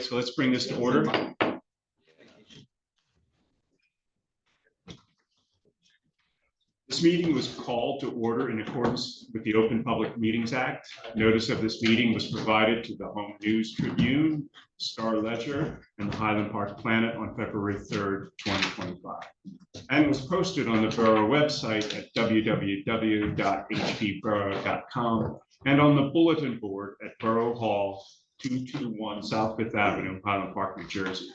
so let's bring this to order. This meeting was called to order in accordance with the Open Public Meetings Act. Notice of this meeting was provided to the Home News Tribune, Star Ledger, and the Highland Park Planet on February 3rd, 2025, and was posted on the Borough website at www.hpborough.com and on the bulletin board at Borough Hall, 221 South Fifth Avenue, Highland Park, New Jersey,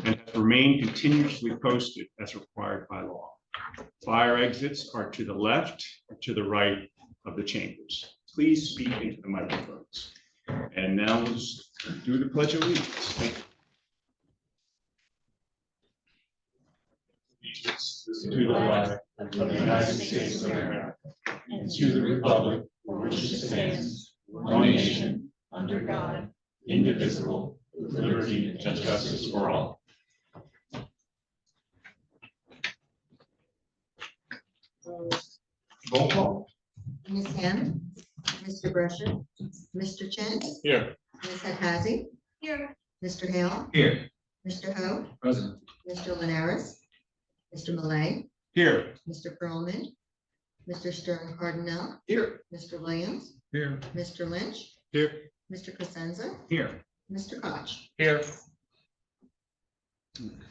and has remained continuously posted as required by law. Fire exits are to the left or to the right of the chambers. Please speak into the microphones. And now let's do the Pledge of Allegiance. Thank you. To the flag of the United States of America and to the republic for which it stands, one nation, under God, indivisible, with liberty and justice for all. Roll call. Ms. Hand, Mr. Gresham, Mr. Chen, Here. Ms. Hadhazy, Here. Mr. Hale, Here. Mr. Ho, Present. Mr. Linares, Mr. Malay, Here. Mr. Perlman, Mr. Stern Cardinal, Here. Mr. Williams, Here. Mr. Lynch, Here. Mr. Cosenza, Here. Mr. Koch. Here.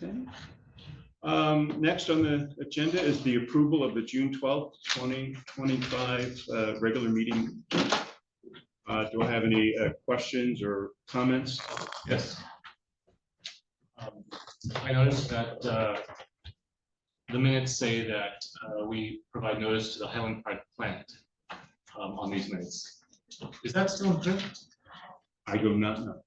Okay. Next on the agenda is the approval of the June 12th, 2025 regular meeting. Do I have any questions or comments? Yes. I noticed that the minutes say that we provide notice to the Highland Park Planet on these minutes. Is that still in print? I do not know.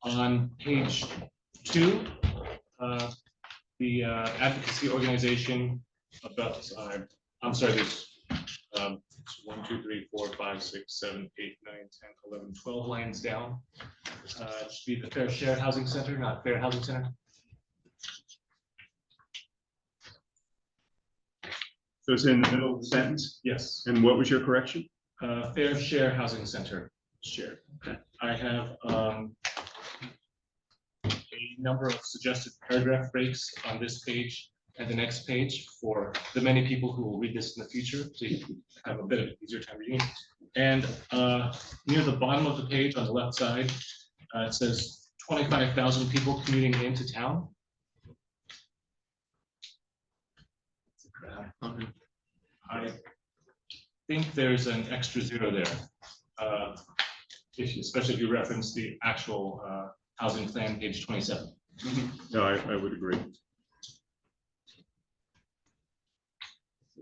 On page 2, the advocacy organization about, I'm sorry, there's 1, 2, 3, 4, 5, 6, 7, 8, 9, 10, 11, 12 lines down. It should be the Fair Share Housing Center, not Fair Housing Center. So it's in the middle of the sentence? Yes. And what was your correction? Fair Share Housing Center. Share. Okay. I have a number of suggested paragraph breaks on this page and the next page for the many people who will read this in the future, so you can have a bit of easier time reading. And near the bottom of the page on the left side, it says 25,000 people commuting into town. I think there's an extra zero there. Especially if you reference the actual housing plan, page 27. No, I would agree.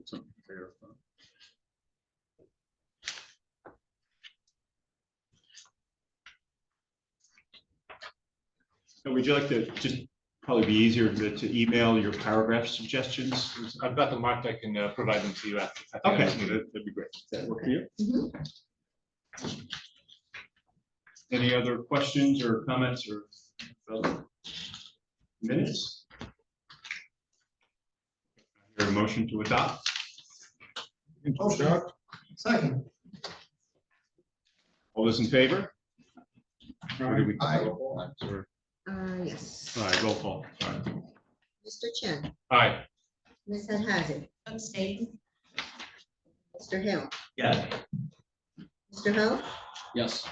Something fair. So would you like to just probably be easier to email your paragraph suggestions? I've got them marked. I can provide them to you after. Okay, that'd be great. Does that work for you? Mhm. Any other questions or comments or minutes? Your motion to adopt? Second. All those in favor? Or do we- Aye. Or- Yes. All right, roll call. All right. Mr. Chen, Aye. Ms. Hadhazy, Abstain. Mr. Hale, Yes. Mr. Ho, Yes.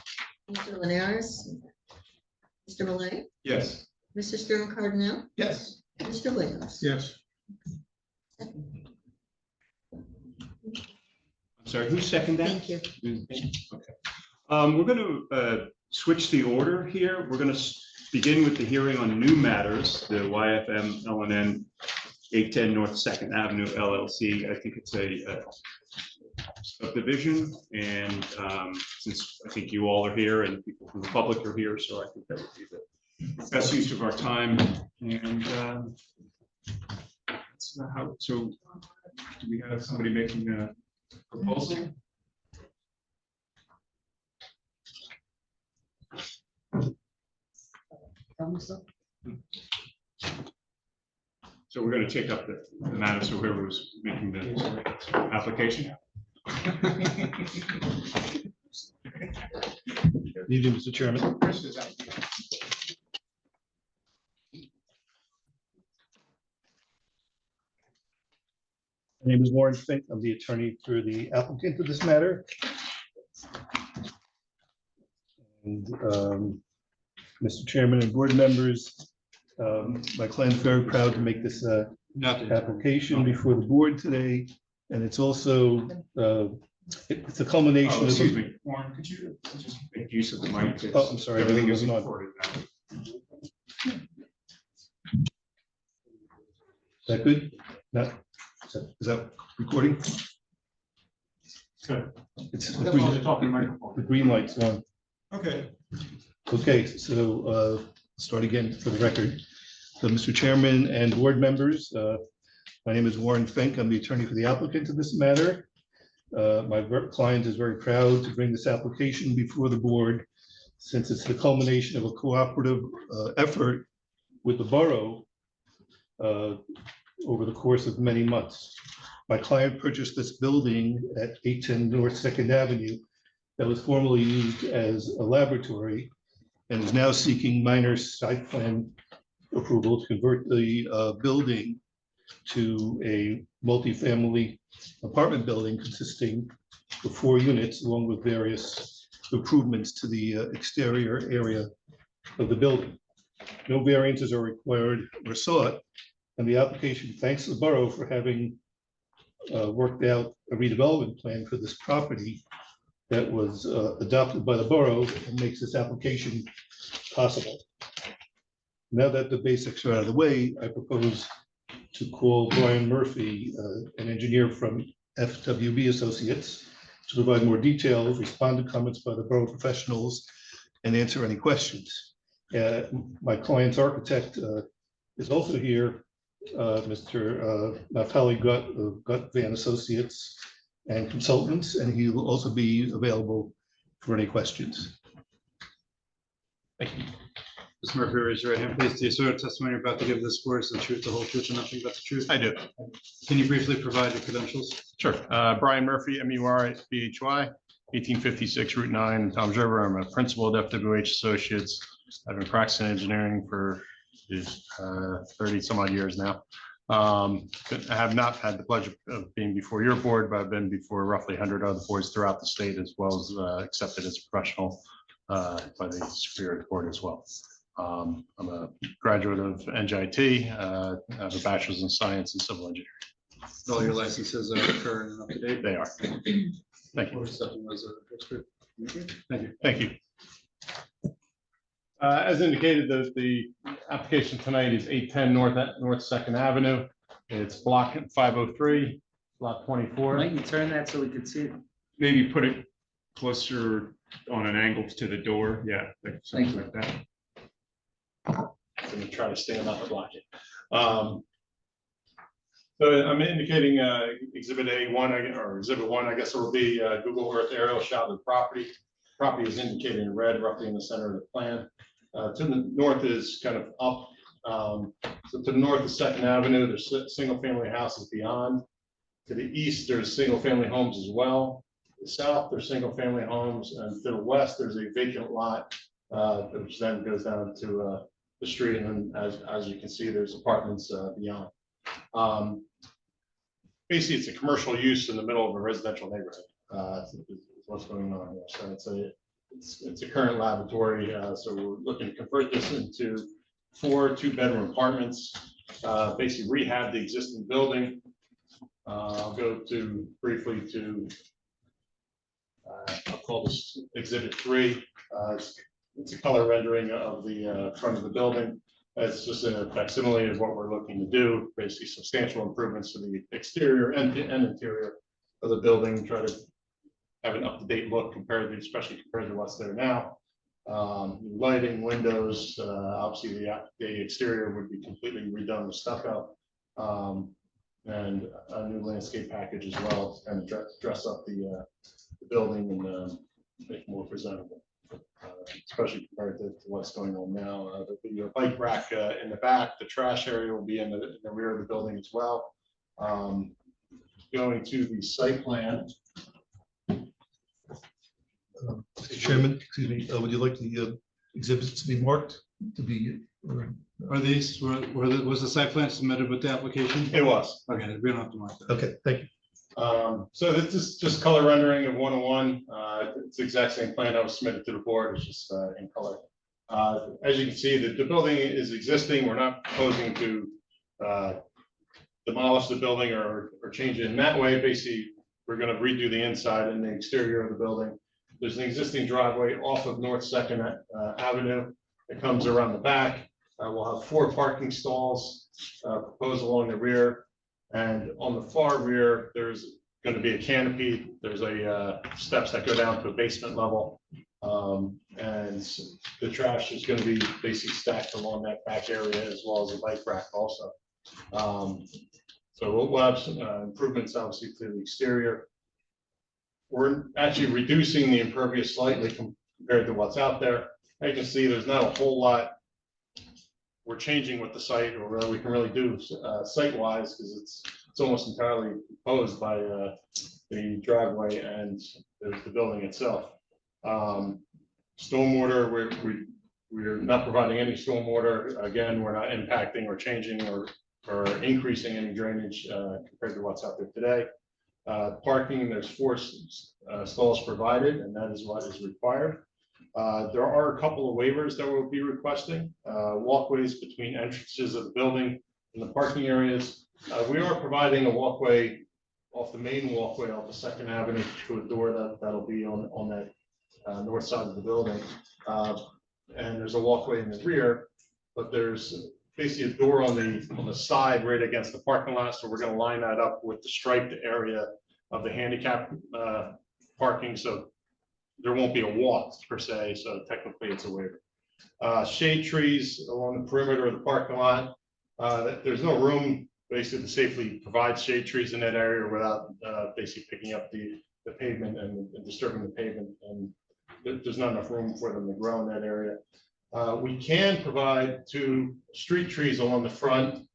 Mr. Linares, Mr. Malay, Yes. Mr. Stern Cardinal, Yes. Mr. Williams. Yes. I'm sorry, who seconded that? Thank you. Okay. We're going to switch the order here. We're going to begin with the hearing on new matters, the YFM LNN 810 North 2nd Avenue LLC. I think it's a subdivision, and since I think you all are here and people from the public are here, so I think that would be the best use of our time. And that's how. So, do we have somebody making a proposal? So we're going to take up the matter, so whoever was making the application. Good evening, Mr. Chairman. Chris is out. My name is Warren Fink. I'm the attorney for the applicant of this matter. And Mr. Chairman and board members, my client's very proud to make this application before the board today. And it's also, it's a culmination Oh, of. excuse me, Warren, could you just make use of the mic? Oh, I'm sorry, Everything is wasn't on. recorded now. Is that good? Not, is that recording? Good. It's As the long as you're green, talking microphone. the green light's on. Okay. Okay, so start again for the record. So Mr. Chairman and board members, my name is Warren Fink. I'm the attorney for the applicant of this matter. My client is very proud to bring this application before the board since it's the culmination of a cooperative effort with the borough over the course of many months. My client purchased this building at 810 North Second Avenue that was formerly used as a laboratory and is now seeking minor site plan approval to convert the building to a multifamily apartment building consisting of 4 units along with various improvements to the exterior area of the building. No variances are required or sought, and the application thanks the borough for having worked out a redevelopment plan for this property that was adopted by the borough and makes this application possible. Now that the basics are out of the way, I propose to call Brian Murphy, an engineer from FWB Associates, to provide more details, respond to comments by the borough professionals, and answer any questions. My client's architect is also here, Mr. Naftali Gut Van Associates and Consultants, and he will also be available for any questions. Thank you. Mr. Murphy, raise your right hand, please. Do you swear the testimony you're about to give this board is the truth, the whole truth, and nothing but the truth? I do. Can you briefly provide your credentials? Sure. Brian Murphy, MURPHY, 1856 Route 9, Toms River. I'm a principal at FWH Associates. I've been practicing engineering for 30 some odd years now. I have not had the pleasure of being before your board, but I've been before roughly 100 other boards throughout the state, as well as accepted as a professional by the Superior Court as well. I'm a graduate of NJIT. I have a bachelor's in science and civil engineering. All your licenses are current and up to date? They are. Thank you. Thank you. Thank you. As indicated, the application tonight is 810 North Second Avenue. It's block 503, lot 24. Might you turn that so we could see it? Maybe put it closer on an angle to the door. Yeah, like something like that. I'm gonna try to stand up and block it. So I'm indicating exhibit A1 or exhibit 1, I guess it will be Google Earth aerial shot of the property. Property is indicated in red roughly in the center of the plan. To the north is kind of up. So to the north is Second Avenue. There's single family houses beyond. To the east, there's single family homes as well. To the south, there's single family homes, and to the west, there's a vacant lot, which then goes down to the street, and then as you can see, there's apartments beyond. Basically, it's a commercial use in the middle of a residential neighborhood. Is what's going on here. So it's a current laboratory. So we're looking to convert this into 4 2-bedroom apartments. Basically rehab the existing building. I'll go to briefly to I'll call this exhibit 3. It's a color rendering of the front of the building. It's just a facsimile of what we're looking to do. Basically, substantial improvements to the exterior and interior of the building. Try to have an up-to-date look especially compared to what's there now. Lighting, windows, obviously the exterior would be completely redone with stucco. And a new landscape package as well to kind of dress up the building and make it more presentable, especially compared to what's going on now. There'll be a bike rack in the back. The trash area will be in the rear of the building as well. Going to the site plan. Mr. Chairman, excuse me, would you like the exhibits to be marked to be? Are these, was the site plan submitted with the application? It was. Okay, we don't have to mark that. Okay, thank you. So this is just color rendering of 101. It's the exact same plan that was submitted to the board, it's just in color. As you can see, the building is existing. We're not proposing to demolish the building or change it in that way. Basically, we're going to redo the inside and the exterior of the building. There's an existing driveway off of North Second Avenue. It comes around the back. We'll have 4 parking stalls proposed along the rear. And on the far rear, there's going to be a canopy. There's steps that go down to a basement level. And the trash is going to be basically stacked along that back area as well as a bike rack also. So we'll have some improvements obviously to the exterior. We're actually reducing the impervious slightly compared to what's out there. As you can see, there's not a whole lot we're changing with the site, or we can really do site-wise, because it's almost entirely composed by the driveway and the building itself. Stormwater, we're not providing any stormwater. Again, we're not impacting or changing or increasing any drainage compared to what's out there today. Parking, there's 4 stalls provided, and that is what is required. There are a couple of waivers that we'll be requesting, walkways between entrances of the building and the parking areas. We are providing a walkway off the main walkway off the Second Avenue to a door that'll be on that north side of the building. And there's a walkway in the rear, but there's basically a door on the side right against the parking lot. So we're going to line that up with the striped area of the handicap parking. So there won't be a walk per se, so technically it's a waiver. Shade trees along the perimeter of the parking lot. There's no room basically to safely provide shade trees in that area without basically picking up the pavement and disturbing the pavement, and there's not enough room for them to grow in that area. We can provide 2 street trees along the front.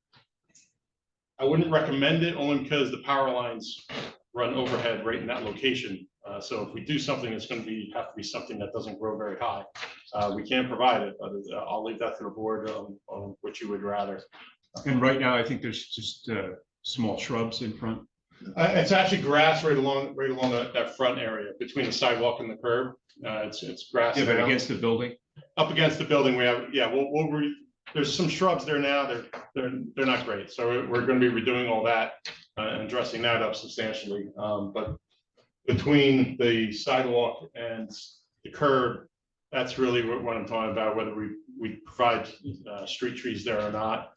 I wouldn't recommend it only because the power lines run overhead right in that location. So if we do something, it's going to have to be something that doesn't grow very high. We can provide it, but I'll leave that to the board on what you would rather. And right now, I think there's just small shrubs in front. It's actually grass right along that front area between the sidewalk and the curb. It's grass. Yeah, but now. against the building. Up against the building, we have, yeah, there's some shrubs there now. They're not great. So we're going to be redoing all that and dressing that up substantially. But between the sidewalk and the curb, that's really what I'm talking about, whether we provide street trees there or not.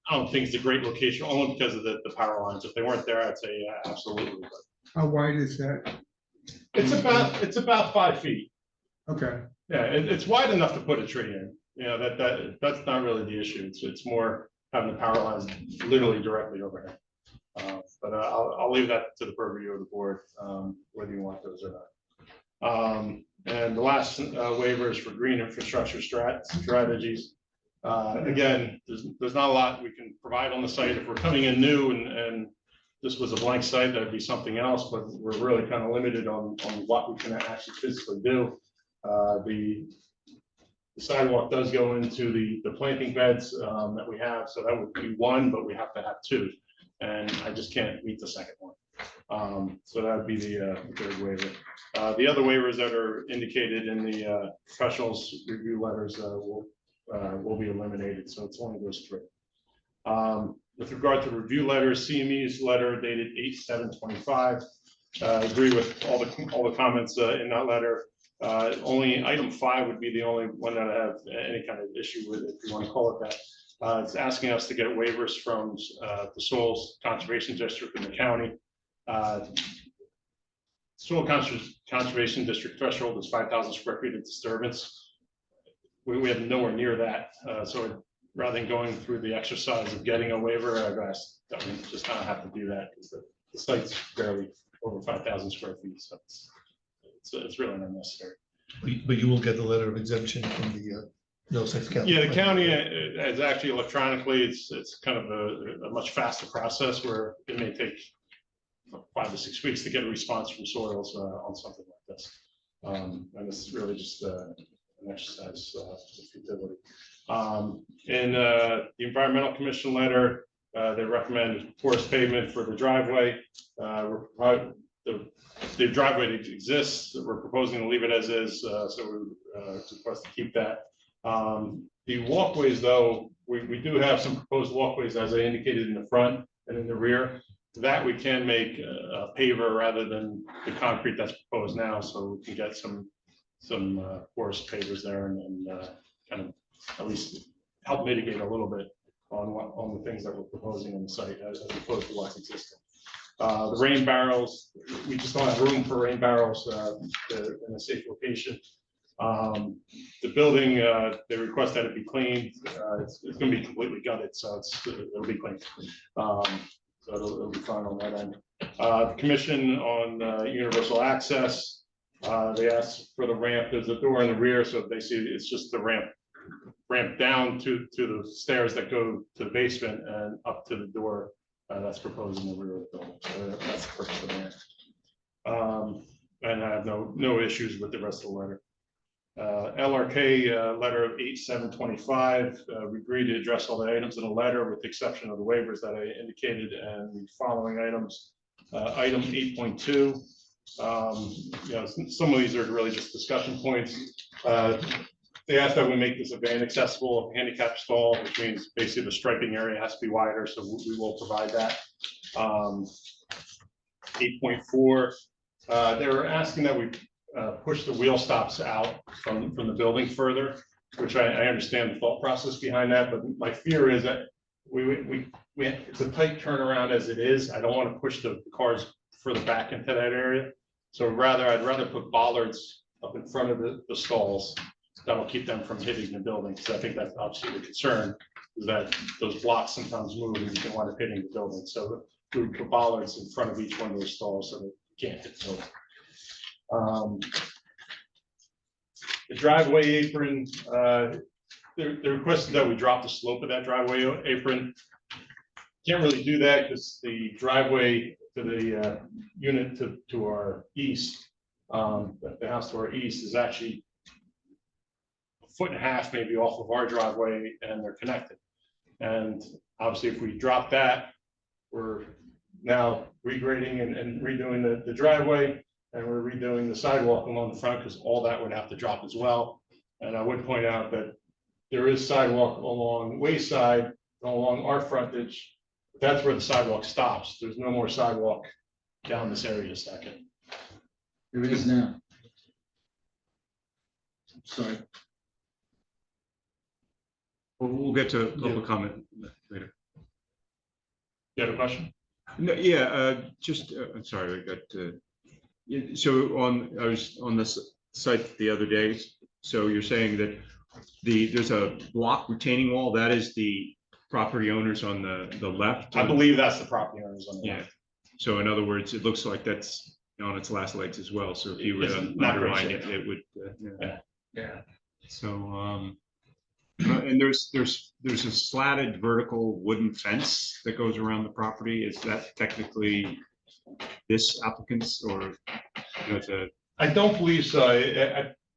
I don't think it's a great location, only because of the power lines. If they weren't there, I'd say absolutely. But How wide is that? it's about 5 feet. Okay, Yeah, it's wide enough to put a tree in. You know, that's not really the issue. It's more having the power lines literally directly overhead. But I'll leave that to the purview of the board, whether you want those or not. And the last waiver is for green infrastructure strategies. Again, there's not a lot we can provide on the site. If we're coming in new and this was a blank site, that'd be something else, but we're really kind of limited on what we can actually physically do. The sidewalk does go into the planting beds that we have, so that would be 1, but we have to have 2, and I just can't meet the second one. So that would be the 3rd waiver. The other waivers that are indicated in the professionals review letters will be eliminated, so it's only those 3. With regard to review letters, CME's letter dated 8/7/25. I agree with all the comments in that letter. Only item 5 would be the only one that I have any kind of issue with, if you want to call it that. It's asking us to get waivers from the Soils Conservation District in the county. Soil Conservation District threshold is 5,000 square feet of disturbance. We have nowhere near that. So rather than going through the exercise of getting a waiver, I've asked that we just kind of have to do that because the site's barely over 5,000 square feet. So it's really unnecessary. But you will get the letter of exemption from the Middlesex County. Yeah, the county is actually electronically, it's kind of a much faster process where it may take 5 to 6 weeks to get a response from Soils on something like this. And this is really just an exercise of futility. In the environmental commission letter, they recommend porous pavement for the driveway. The driveway that exists, we're proposing to leave it as is, so we request to keep that. The walkways, though, we do have some proposed walkways, as I indicated, in the front and in the rear. That we can make a paver rather than the concrete that's proposed now, so we can get some porous pavers there and kind of at least help mitigate a little bit on the things that we're proposing in the site as opposed to what's existing. The rain barrels, we just don't have room for rain barrels in a safe location. The building, they request that it be cleaned. It's going to be completely gutted, so it'll be cleaned. So it'll be fine on that end. The commission on universal access, they asked for the ramp. There's a door in the rear, so they see it's just the ramp down to the stairs that go to the basement and up to the door that's proposed in the rear of the building. So that's the purpose of the ramp. And I have no issues with the rest of the letter. LRK letter of 8/7/25. We agreed to address all the items in the letter with the exception of the waivers that I indicated and the following items. Item 8.2. Some of these are really just discussion points. They asked that we make this a van accessible handicap stall, which means basically the striping area has to be wider, so we will provide that. 8.4. They were asking that we push the wheel stops out from the building further, which I understand the thought process behind that, but my fear is that it's a tight turnaround as it is. I don't want to push the cars further back into that area. So I'd rather put bollards up in front of the stalls that'll keep them from hitting the building, because I think that's obviously the concern, is that those blocks sometimes move and you can wind up hitting the building. So we would put bollards in front of each one of those stalls so that you can't hit the building. The driveway apron, they requested that we drop the slope of that driveway apron. Can't really do that because the driveway to the unit to our east, the house to our east is actually 1.5 feet maybe off of our driveway, and they're connected. And obviously, if we drop that, we're now regrading and redoing the driveway, and we're redoing the sidewalk along the front, because all that would have to drop as well. And I would point out that there is sidewalk along Wayside, along our frontage. That's where the sidewalk stops. There's no more sidewalk down this area second. There is now. Sorry. We'll get to public comment later. You have a question? No, yeah, I'm sorry, I got so I was on this site the other day. So you're saying that there's a block retaining wall, that is the property owners on the left? I believe that's the property owners on the Yeah. left. So in other words, it looks like that's on its last legs as well. So if you were to It's not great undermine shape. it, it would. Yeah. So and there's a slatted vertical wooden fence that goes around the property. Is that technically this applicant's, or it's a? I don't believe so.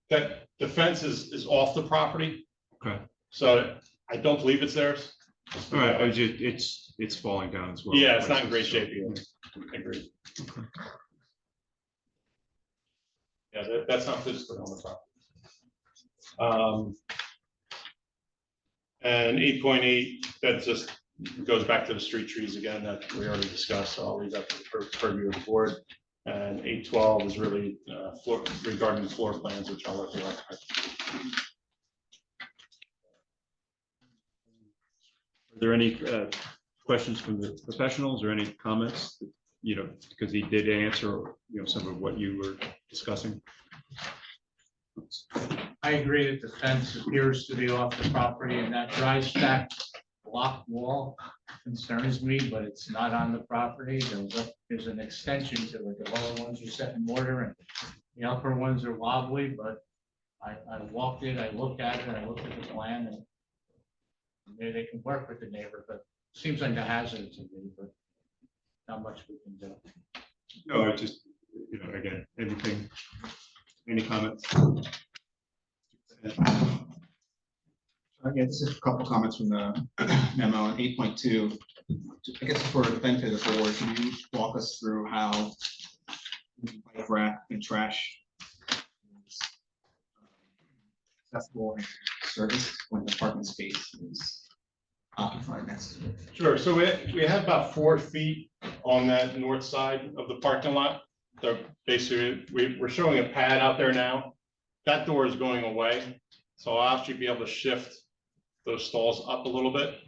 That the fence is off the property. Okay. So I don't believe it's theirs. All right, it's falling down as well. Yeah, it's not in great shape either. I agree. Yeah, that's not physically on the property. And 8.8, that just goes back to the street trees again that we already discussed, so I'll leave that for purview of the board. And 8.12 is really regarding the floor plans, which I'll let the architect. Are there any questions from the professionals or any comments? Because he did answer, some of what you were discussing. I agree that the fence appears to be off the property, and that dry stack block wall concerns me, but it's not on the property. There's an extension to it. The lower ones are set in mortar and the upper ones are wobbly, but I walked it, I looked at it, I looked at the plan, and maybe they can work with the neighbor, but it seems like a hazard to me, but not much we can do. No, I just, again, anything Any comments? Yeah, just a couple comments from the memo on 8.2. I guess for the benefit of the board, can you walk us through how bike rack and trash is accessible and serviced when the parking space is occupied next to it? Sure, so we have about 4 feet on that north side of the parking lot. So basically, we're showing a pad out there now. That door is going away, so I'll actually be able to shift those stalls up a little bit.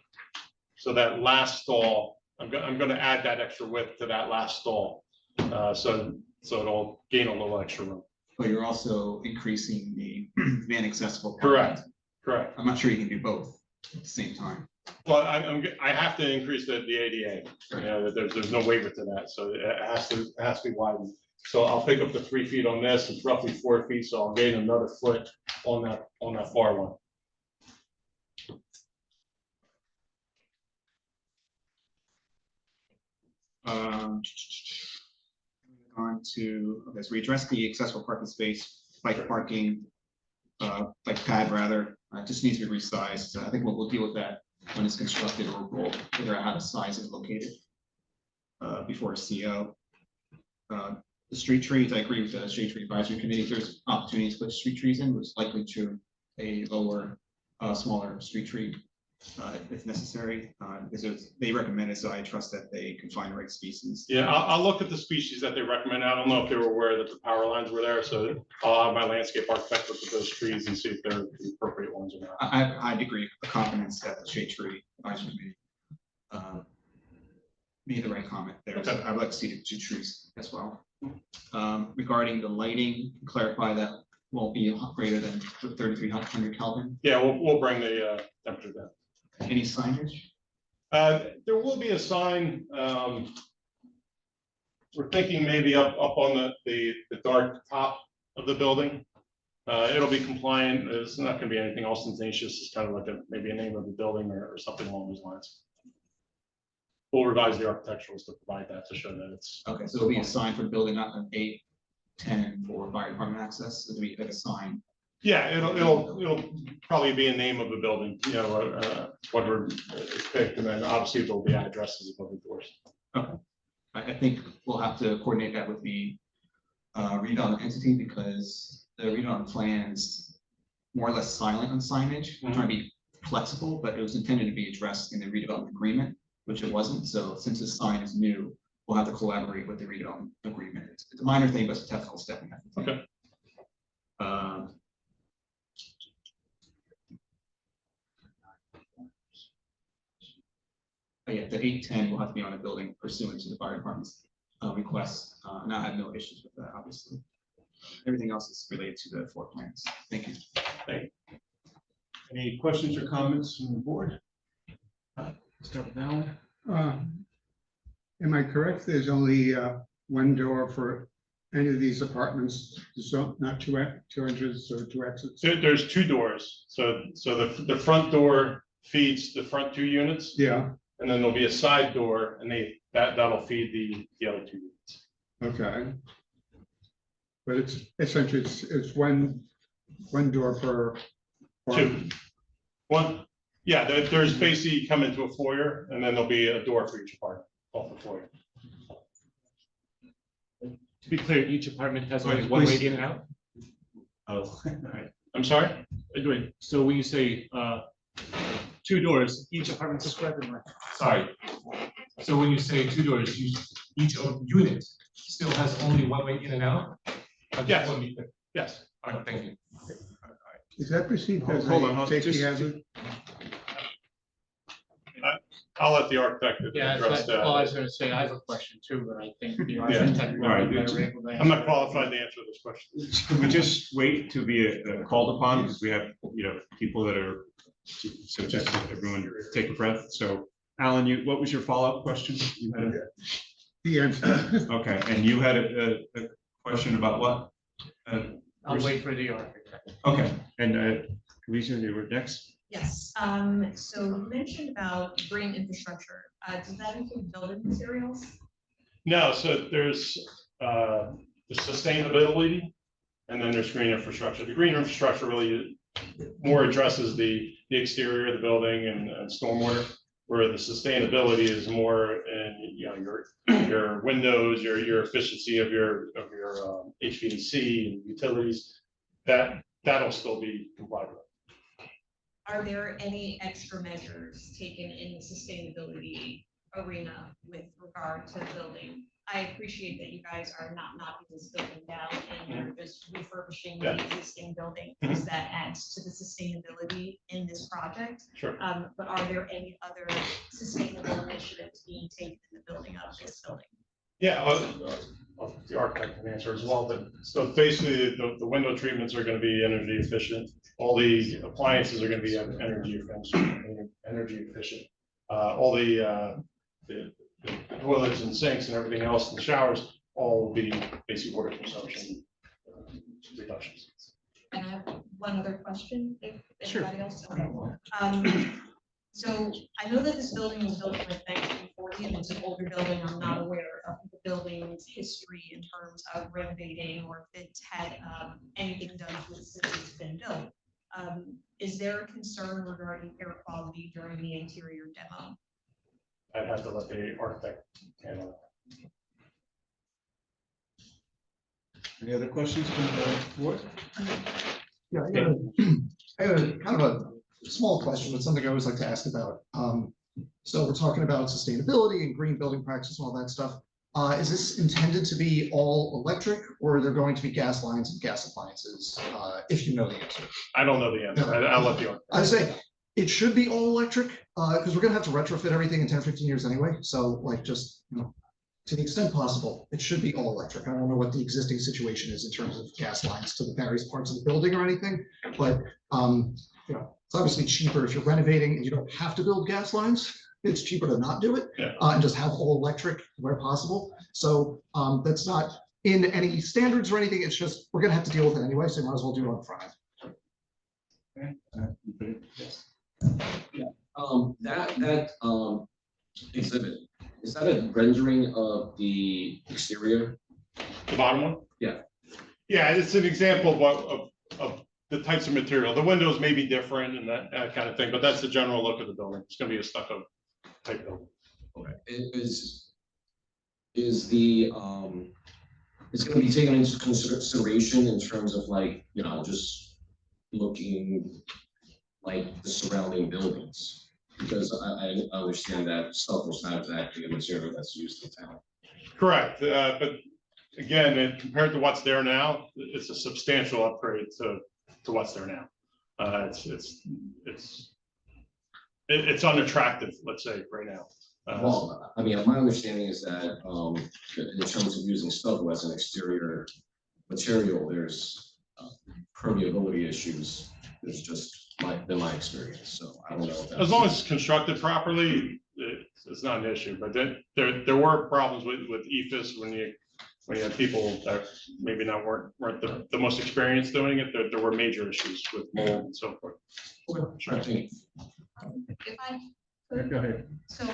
So that last stall, I'm gonna add that extra width to that last stall. So it'll gain a little extra room. But you're also increasing the van accessible. Correct, parking. correct. I'm not sure you can do both at the same time. Well, I have to increase the ADA. You know, there's no waiver to that, so it has to be widened. So I'll pick up the 3 feet on this, it's roughly 4 feet, so I'll gain another foot on that far one. On to, okay, so we addressed the accessible parking space, bike parking, bike pad rather, just needs to be resized. So I think we'll deal with that when it's constructed, or we'll figure out how to size it located before a CO. The street trees, I agree with the Shade Tree Advisory Committee. If there's opportunity to put street trees in, it's likely to a lower, smaller street tree if necessary, because they recommend it, so I trust that they can find the right species. Yeah, I'll look at the species that they recommend. I don't know if they were aware that the power lines were there, so I'll have my landscape architect look at those trees and see if they're the appropriate ones or not. I have a high degree of confidence that the Shade Tree Advisory Committee made the right comment there. So Okay. I'd like to see the 2 trees as well. Regarding the lighting, clarify that won't be greater than 3,300 Kelvin. Yeah, we'll bring the temperature down. Any signage? There will be a sign. We're thinking maybe up on the dark top of the building. It'll be compliant. It's not going to be anything ostentatious. It's kind of like maybe a name of the building or something along those lines. We'll revise the architecturals to provide that to show that it's. Okay, so it'll be a sign for the building, not an 8, 10 for fire department access. It'll be like a sign. Yeah, it'll probably be a name of the building, you know, whatever is picked, and then obviously there'll be addresses above the doors. I think we'll have to coordinate that with the redevelopment entity, because the redevelopment plans more or less silent on signage. We're trying to be flexible, but it was intended to be addressed in the redevelopment agreement, which it wasn't. So since the sign is new, we'll have to collaborate with the redevelopment agreement. It's a minor thing, but it's a technical step we have to take. Okay. But yeah, the 810 will have to be on the building pursuant to the fire department's requests, and I have no issues with that, obviously. Everything else is related to the floor plans. Thank you. Any questions or comments from the board? Start with Alan. Am I correct? There's only one door for any of these apartments, so not two entrances or 2 exits? There's 2 doors. So the front door feeds the front 2 units, Yeah, and then there'll be a side door, and that'll feed the other 2 units. okay. But it's essentially, it's one door per. 2. One, yeah, there's basically you come into a foyer, and then there'll be a door for each apartment off the foyer. To be clear, each apartment has only one way in and out? Oh, all right. I'm sorry? Wait, so when you say 2 doors, each apartment is correct? Sorry. So when you say 2 doors, each unit still has only one way in and out? I just Yes. want to be clear. Yes. All right, thank you. Is that perceived as Hold on, a hold on, safety just- hazard? I'll let the architect Yeah, address well, I was that. gonna say, I have a question too, but I think the Yeah. architect. Right. might be better able to I'm not answer. qualified to answer this question. Could we just wait to be called upon, because we have, people that are, so just everyone take a breath. So Alan, what was your follow-up question? You had The answer. okay, and you had a question about what? I'll wait for the architect. Okay, and Lisa, you were next? Yes, so you mentioned about green infrastructure. Does that include building materials? No, so there's the sustainability and then there's green infrastructure. The green infrastructure really more addresses the exterior of the building and stormwater, where the sustainability is more in, you know, your windows, your efficiency of your HVAC and utilities. That'll still be complied with. Are there any extra measures taken in the sustainability arena with regard to the building? I appreciate that you guys are not knocking this building down and you're just refurbishing the existing building, because that adds to the sustainability in this project. Sure. But are there any other sustainable initiatives being taken in the building of this building? Yeah, the architect can answer as well, but so basically the window treatments are going to be energy efficient. All the appliances are going to be energy efficient. All the toilets and sinks and everything else, and the showers, all will be basic water consumption reductions. And I have one other question, if Sure. anybody else. Okay. So I know that this building was built in like 1940, and it's an older building. I'm not aware of the building's history in terms of renovating or if it's had anything done to it since it's been built. Is there a concern regarding air quality during the interior demo? I'd have to let the architect handle that. Any other questions from the board? Yeah, I have a kind of a small question, but something I always like to ask about. So we're talking about sustainability and green building practices and all that stuff. Is this intended to be all electric, or are there going to be gas lines and gas appliances? If you know the answer. I don't know the answer. I'll let the architect. I say it should be all electric, because we're gonna have to retrofit everything in 10, 15 years anyway. So like just, you know, to the extent possible, it should be all electric. I don't know what the existing situation is in terms of gas lines to the various parts of the building or anything, but you know, it's obviously cheaper if you're renovating and you don't have to build gas lines. It's cheaper to not do it and just have all electric where possible. So that's not in any standards or anything. It's just we're gonna have to deal with it anyway, so you might as well do it on the front end. That exhibit, is that a rendering of the exterior? The bottom one? Yeah. Yeah, it's an example of the types of material. The windows may be different and that kind of thing, but that's the general look of the building. It's gonna be a stucco type building. Okay. Is the it's gonna be taken into consideration in terms of like, you know, just looking like the surrounding buildings? Because I understand that stucco is not exactly a material that's used in town. Correct, but again, compared to what's there now, it's a substantial upgrade to what's there now. It's unattractive, let's say, right now. Well, I mean, my understanding is that in terms of using stucco as an exterior material, there's permeability issues. It's just been my experience, so I don't know. If As long as it's constructed properly, it's not an issue, but there were problems with EFIS when you had people that maybe weren't the most experienced doing it. There were major issues with mold and so forth. Sure. If I could. Go ahead. So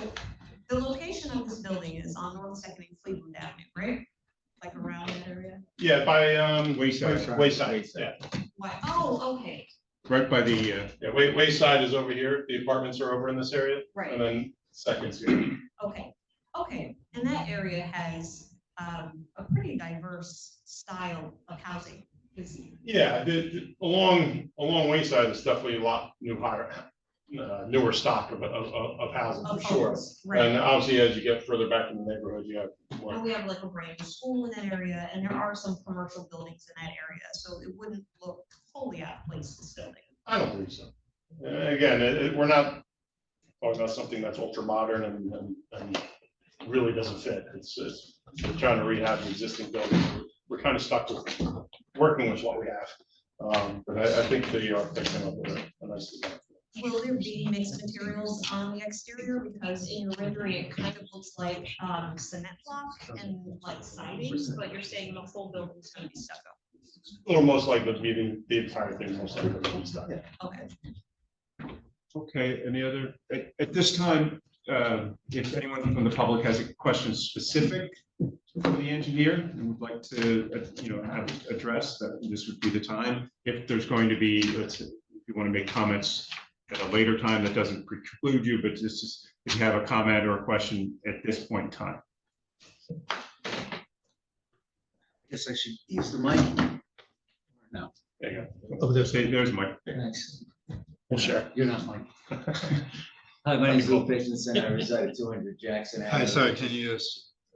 the location of this building is on North Second and Cleveland Avenue, right? Like around that area? Yeah, by Wayside. Wayside, yeah. Why? Oh, okay, Right by the, Yeah, Wayside is over here. The apartments are over in this area. right, And then Second's here. okay, okay. And that area has a pretty diverse style of housing. Yeah, along Wayside is definitely a lot newer stock of housing for sure. Right. And obviously, as you get further back in the neighborhood, you have more. And we have like a brand new school in that area, and there are some commercial buildings in that area, so it wouldn't look wholly out of place, this building. I don't believe so. Again, we're not talking about something that's ultra modern and really doesn't fit. It's we're trying to rehab the existing building. We're kind of stuck with working with what we have. But I think the architect came up with a nice design. Will there be mixed materials on the exterior? Because in your rendering, it kind of looks like cement block and like siding, but you're saying the whole building is going to be stucco. Or most likely the entire thing most likely to be stuck. Okay. okay, any other, at this time, if anyone from the public has a question specific from the engineer and would like to, have addressed that this would be the time. If there's going to be, let's say, if you want to make comments at a later time, that doesn't preclude you, but this is, if you have a comment or a question at this point in time. Guess I should use the mic. No, There you go. Oh, there's There's Mike. thanks. We'll share. You're not Mike. Hi, my name is Lou Christensen. I reside at 200 Jackson Avenue. Hi, sorry,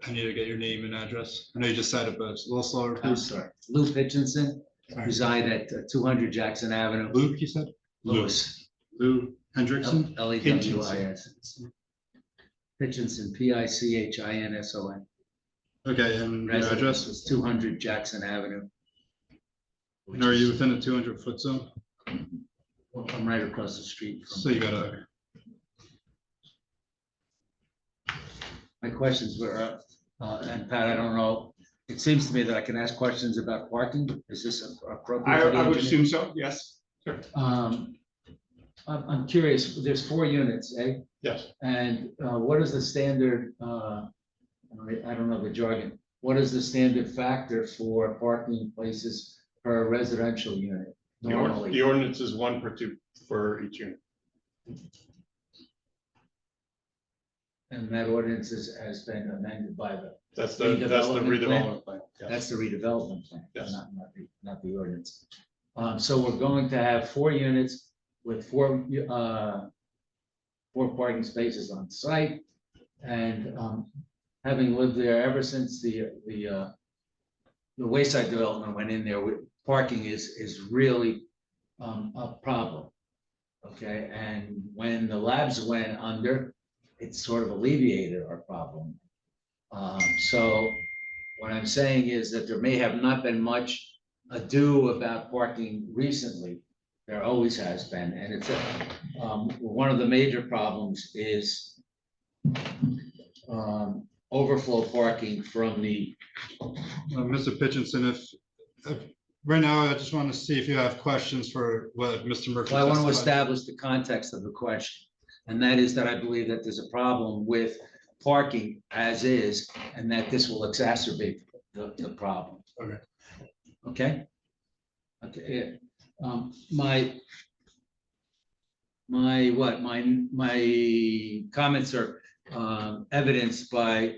I need to get your name and address. I know you just said it, but it's a little slower, I'm please. sorry. Lou Kitchenson, reside at 200 Jackson Avenue. Luke, you said? Lewis. Lou Hendrickson? Lewis. Kitchenson, Pichinson. Okay, and your Residence address? is 200 Jackson Avenue. And are you within a 200-foot zone? I'm right across the street from. So you gotta, My questions were, and Pat, I don't know, it seems to me that I can ask questions about parking. Is this appropriate? for the I would engineer? assume so, yes. Sure. I'm curious, there's 4 units, eh? Yes. And what is the standard, I don't know the jargon, what is the standard factor for parking places per residential unit The normally? ordinance is 1 per 2 for each unit. And that ordinance has been amended by That's the redevelopment plan. Yes. that's the redevelopment plan, Yes. not the ordinance. So we're going to have 4 units with 4 parking spaces on site. And having lived there ever since the Wayside development went in there, parking is really a problem. Okay, and when the labs went under, it sort of alleviated our problem. So what I'm saying is that there may have not been much ado about parking recently. There always has been, and it's one of the major problems is overflow parking from the. Mr. Pitchinson, if right now, I just want to see if you have questions for what Mr. Murphy. Well, I want to testified. establish the context of the question, and that is that I believe that there's a problem with parking as is, and that this will exacerbate the problem. Okay. Okay? Okay, my comments are evidenced by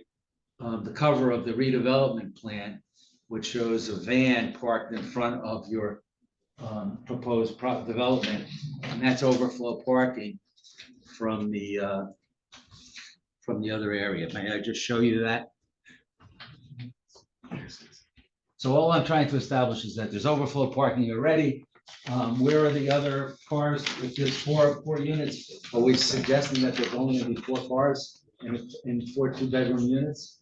the cover of the redevelopment plan, which shows a van parked in front of your proposed development, and that's overflow parking from the other area. May I just show you that? So all I'm trying to establish is that there's overflow parking already. Where are the other cars? If there's four units, are we suggesting that there's only gonna be 4 cars in 4 2-bedroom units?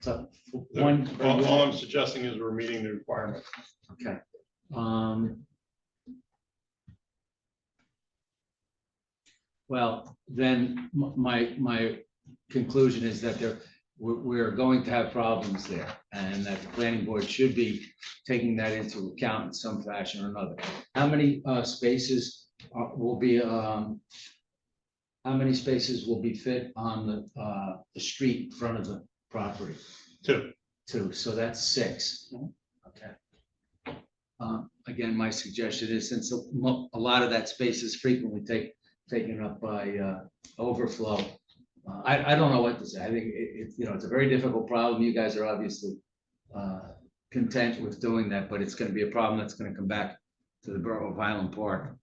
So one. per All unit. I'm suggesting is we're meeting the requirement. Okay. Well, then my conclusion is that we're going to have problems there, and that the planning board should be taking that into account in some fashion or another. How many spaces will be fit on the street in front of the property? 2. 2, so that's 6. Okay. Again, my suggestion is, since a lot of that space is frequently taken up by overflow, I don't know what to say. I think it's a very difficult problem. You guys are obviously content with doing that, but it's going to be a problem that's going to come back to the borough of Highland Park.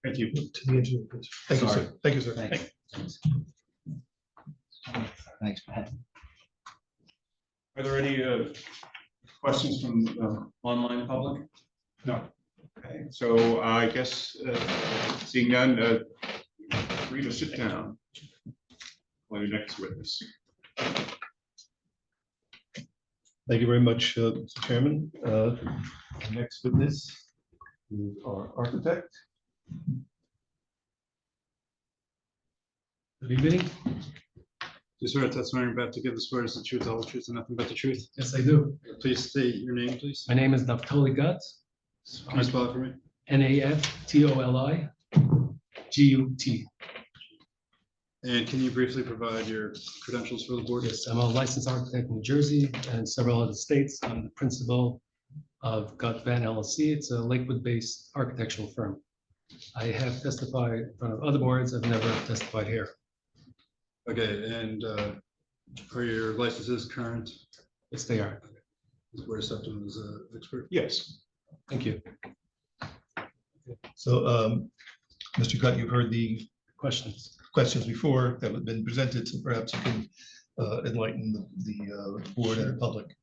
Thank you. To the engineer, please. Thank you, Sorry. sir. Thank you, sir. Thanks. Thanks, Pat. Are there any questions from the online public? No. Okay, so I guess seeing none, free to sit down. Call your next witness. Thank you very much, Mr. Chairman. Our next witness is our architect. Good evening. Do you swear that testimony you're about to give this word is the truth, the whole truth, and nothing but the truth? Yes, I do. Please state your name, please. My name is Naftali Gutz. Can you spell it for me? Naftoligut. And can you briefly provide your credentials for the board? Yes, I'm a licensed architect in New Jersey and several other states. I'm the principal of Gut Van LLC. It's a Lakewood-based architectural firm. I have testified in front of other boards. I've never testified here. Okay, and are your licenses current? Yes, they are. Is Board of Septon as an expert? Yes. Thank you. So, Mr. Gut, you've heard the Questions? before that have been presented, so perhaps you can enlighten the board and the public.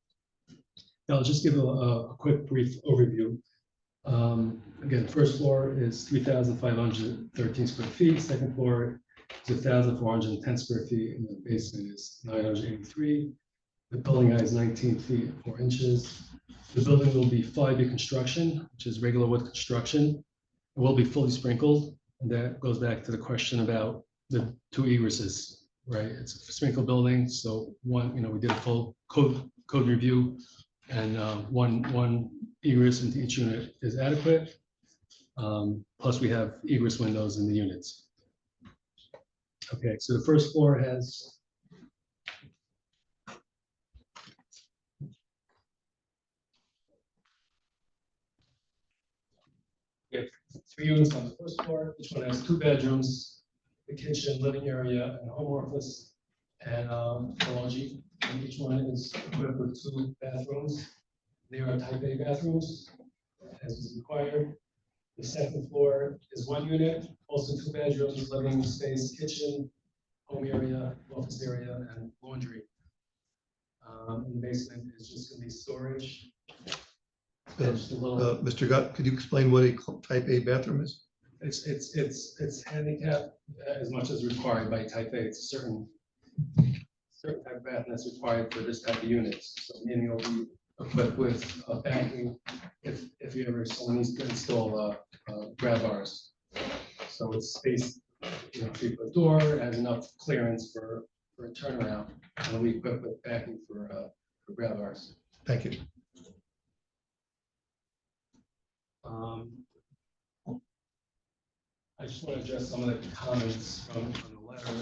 I'll just give a quick brief overview. Again, first floor is 3,513 square feet. Second floor is 1,410 square feet, and the basement is 983. The building height is 19 feet 4 inches. The building will be 5B construction, which is regular wood construction. It will be fully sprinkled, and that goes back to the question about the 2 egresses, right? It's a sprinkle building, so one, we did a full code review, and one egress into each unit is adequate. Plus, we have egress windows in the units. Okay, so the first floor has we have 3 units on the first floor. Each one has 2 bedrooms, the kitchen, living area, and home office, and a laundry. And each one is equipped with 2 bathrooms. They are type A bathrooms, as is required. The second floor is 1 unit, also 2 bedrooms, living space, kitchen, home area, office area, and laundry. And the basement is just going to be storage. Just a little. Mr. Gut, could you explain what a type A bathroom is? It's handicapped as much as required by type A. It's a certain type of bathroom that's required for this type of units. So meaning it'll be equipped with a banking if you ever someone needs to install grab bars. So it's spaced, 3-foot door, has enough clearance for a turnaround, and we equip with backing for grab bars. Thank you. I just want to address some of the comments from the letter.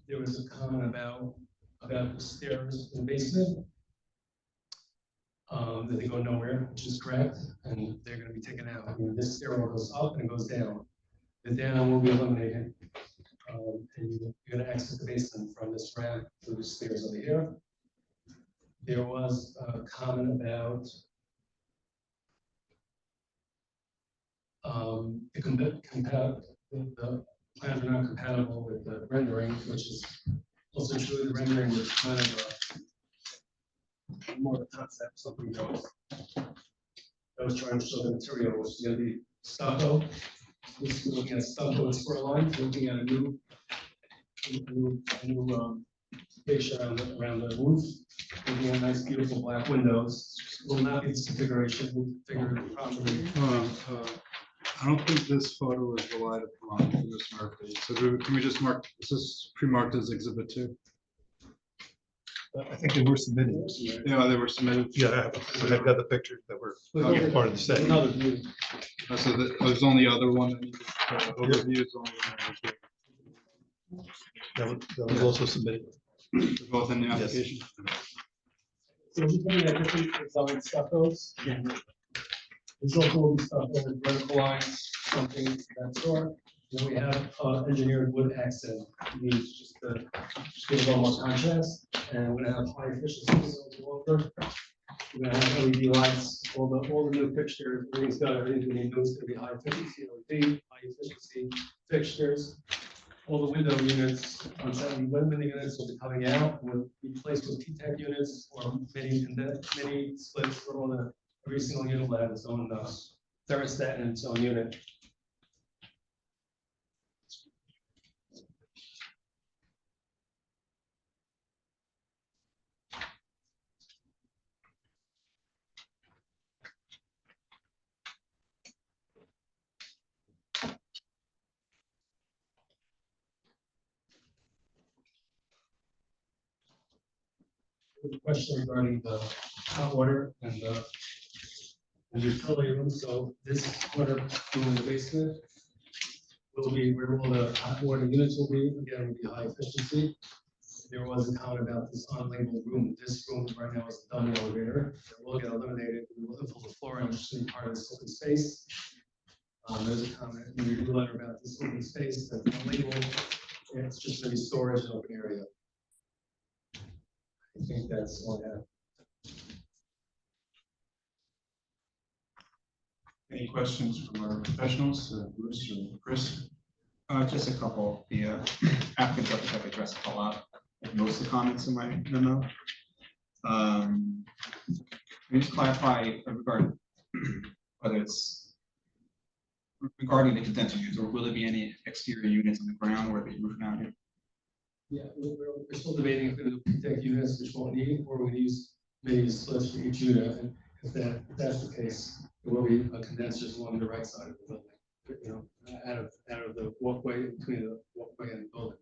There was a comment about the stairs in the basement. That they go nowhere, which is correct, and they're going to be taken out. I mean, this stairwell goes up and goes down. The down will be eliminated. And you're going to exit the basement from this ramp through the stairs over here. There was a comment about the plans are not compatible with the rendering, which is also true. The rendering was kind of more of a concept, something that was trying to show the material, which is going to be stucco. This is looking at stucco and square lines, looking at a new fascia around the roof, looking at nice, beautiful black windows. Will not be this configuration. We'll figure it properly. I don't think this photo is relied upon for Ms. Murphy. So can we just mark, is this pre-marked as exhibit 2? I think they were submitted. Yeah, they were submitted. Yeah, I've got the pictures that were part of the set. Another view. So there's only other one that needs overview is only one. That was also submitted. They're both in the Yes. application. So we're looking at different design stuccos. There's also will be stucco with vertical lines, something of that sort. Then we have engineered wood accent, needs just to give a little more contrast. And we're gonna have high efficiency, so longer. We're gonna have LED lights, all the new fixtures, everything's new, it's gonna be high efficiency LED, high efficiency fixtures. All the window units, on 7 window units will be coming out, and will be placed with P-TECH units or mini splits for every single unit will have its own thermostat and its own unit. The question regarding the hot water and the utility room. So this water room in the basement will be, where all the hot water units will be, again, will be high efficiency. There was a comment about this unlabeled room. This room right now is a dummy elevator. It will get eliminated. We're looking for the flooring, which should be part of this open space. There's a comment in your blue letter about this open space that's unlabeled. It's just going to be storage and open area. I think that's all I have. Any questions from our professionals, Bruce or Chris? Just a couple. The applicant's representative addressed a lot, like most of the comments in my memo. Can you just clarify regarding whether it's regarding the condenser units, or will there be any exterior units on the ground or the roof mounted? Yeah, we're still debating if we deck units which won't need, or we use maybe splits for each unit. And if that's the case, there will be condensers along the right side of the building. You know, out of the walkway, between the walkway and the building.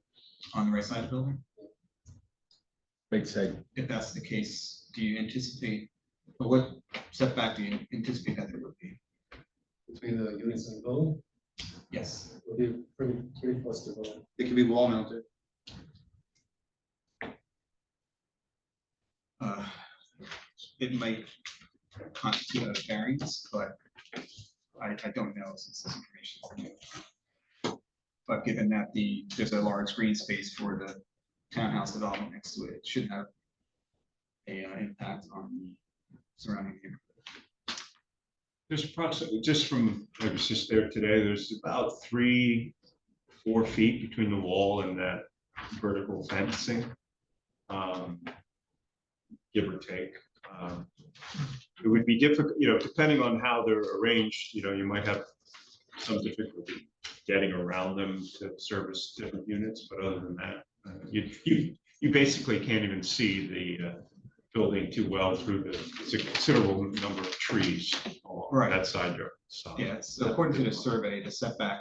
On the right side of the building? Big segment. If that's the case, do you anticipate, or what setback do you anticipate that there would be? Between the units and the building? Yes. It'll be pretty close to the building. It can be wall mounted. It might constitute a variance, but I don't know since this information is new. But given that there's a large green space for the townhouse development next to it, it should have a impact on the surrounding neighborhood. There's approximately, just from, I was just there today, there's about 3-4 feet between the wall and that vertical fencing. Give or take. It would be difficult, you know, depending on how they're arranged, you know, you might have some difficulty getting around them to service different units, but other than that, you basically can't even see the building too well through it's a considerable number of trees along that side yard. So, yeah, so according to the survey, the setback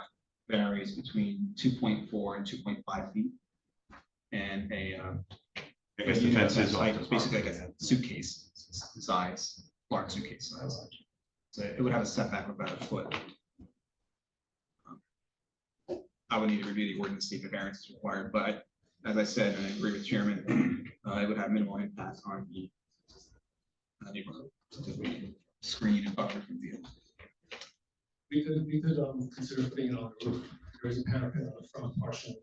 varies between 2.4 and 2.5 feet. And I guess the fence is like basically like a suitcase size, large suitcase size. So it would have a setback of about a foot. I would need to review the ordinance, see if a variance is required, but as I said, and I agree with Chairman, it would have minimal impact on the neighborhood, because we can screen and buffer from view. We could consider putting it on the roof. There is a parapet on the front portion.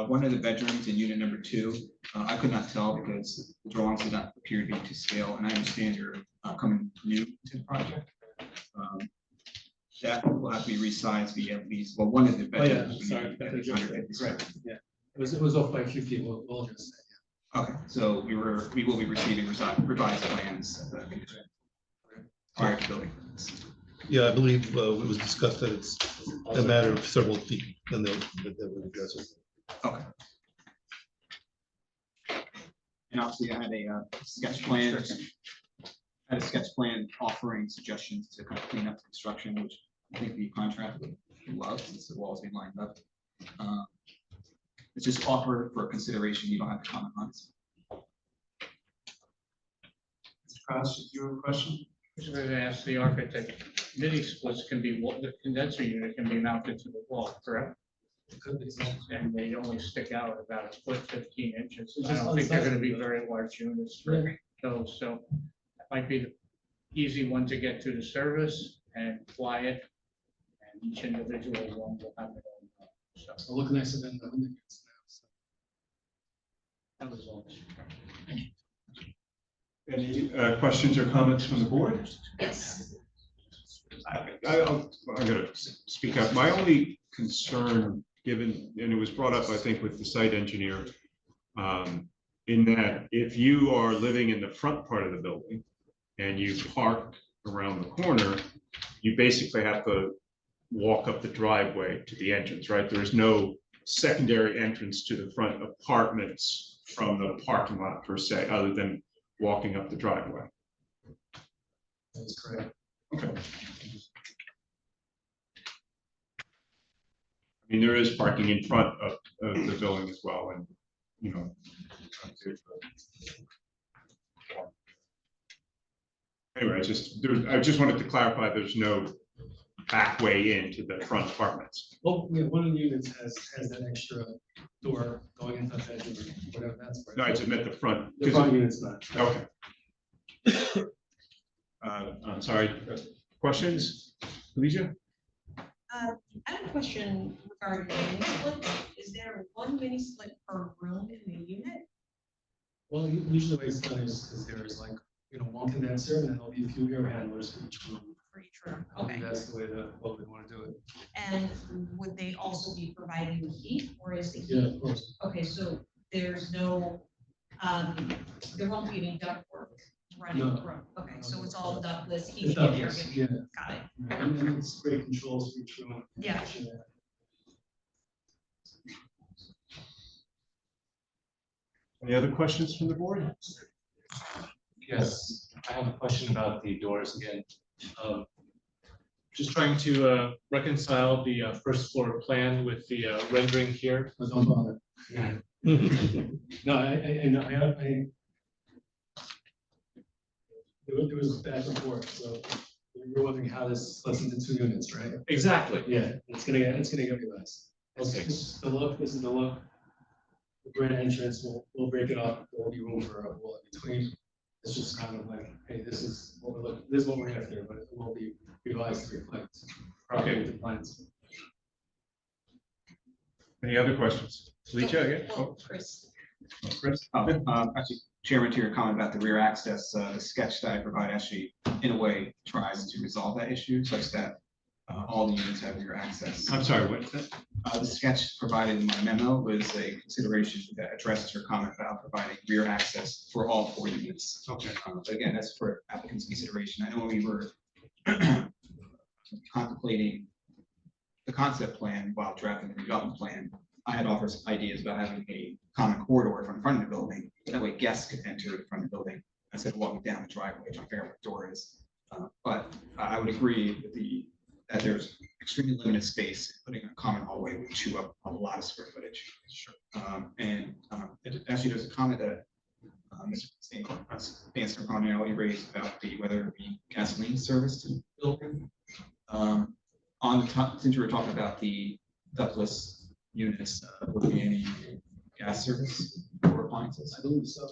One of the bedrooms in unit number 2, I could not tell because the drawings did not appear to be to scale, and I understand you're coming new to the project. That will have to be resized via at least, well, one of the bedrooms. Sorry. Right. Yeah, it was off by a few feet. We'll just say, yeah. Okay, so we will be receiving revised plans prior to building. Yeah, I believe it was discussed that it's a matter of several feet, and they would address it. Okay. And obviously, I had a sketch plan. I had a sketch plan offering suggestions to kind of clean up the construction, which I think the contractor would love since the walls being lined up. It's just offered for consideration. You don't have to comment on it. Mr. Kraus, did you have a question? I was going to ask the architect, mini splits can be, the condenser unit can be mounted to the wall, correct? And they only stick out about 1.15 inches. I don't think they're going to be very large units for those, so that might be the easy one to get to the service and fly it. And each individual one will have their own. So It'll look nicer than the units now. that was all. Any questions or comments from the board? Yes. I'm going to speak up. My only concern, given, and it was brought up, I think, with the site engineer, in that if you are living in the front part of the building and you park around the corner, you basically have to walk up the driveway to the entrance, right? There's no secondary entrance to the front apartments from the parking lot per se, other than walking up the driveway. That's correct. Okay. I mean, there is parking in front of the building as well, and, you know. Anyway, I just wanted to clarify, there's no back way into the front apartments. Well, yeah, one of the units has that extra door going into the bedroom, or whatever that's for. No, I just meant the front. The front unit's not. Okay. I'm sorry, questions? Alicia? I have a question regarding the mini split. Is there one mini split per room in the unit? Well, usually the way it's done is there's like, one condenser and then there'll be a few air handlers for each room. For each room, I think okay. that's the way what we want to do it. And would they also be providing the heat, or is the Yeah, heat? of course. Okay, so there's no, there won't be any ductwork running No. through. Okay, so it's all ductless It's heat. ductless, yeah. Got it. And then it's great controls for each room. Yeah. Any other questions from the board? Yes, I have a question about the doors again. Just trying to reconcile the first floor plan with the rendering here. Don't bother. No, I there was back and forth, so you're wondering how this splits into 2 units, right? Exactly. Yeah, it's gonna get nice. Okay. This is the look, this is the look. The grand entrance, we'll break it up, there'll be room for a wall in between. It's just kind of like, hey, this is what we're after, but it will be revised to reflect properly the plans. Any other questions? Alicia, again? Well, Chris. Chris? Actually, Chairman, to your comment about the rear access, the sketch that I provide actually, in a way, tries to resolve that issue such that all the units have rear access. I'm sorry, what's that? The sketch provided in my memo was a consideration that addresses your comment about providing rear access for all 4 units. Okay. But again, that's for applicant's consideration. I know when we were contemplating the concept plan while drafting the development plan, I had offered some ideas about having a common corridor from the front of the building. That way guests could enter the front of the building instead of walking down the driveway, which I forget what the door is. But I would agree with that there's extremely limited space. Putting a common hallway would chew up a lot of square footage. Sure. Actually, there's a comment that Mr. Chancellor Carnelli raised about whether it be gasoline service to the building. On the top, since you were talking about the ductless units, would there be any gas service or appliances? I believe so.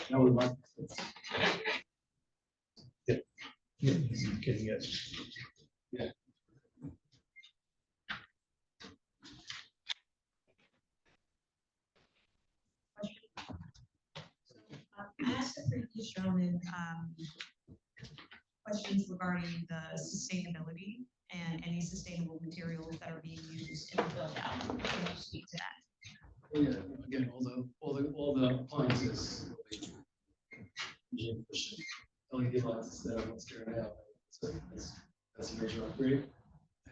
No, we want. Yeah, getting it. Yeah. I asked the previous gentleman questions regarding the sustainability and any sustainable materials that are being used in the build out. Can you speak to that? Yeah, again, all the appliances. LED lights that are what's there now, so that's a major upgrade.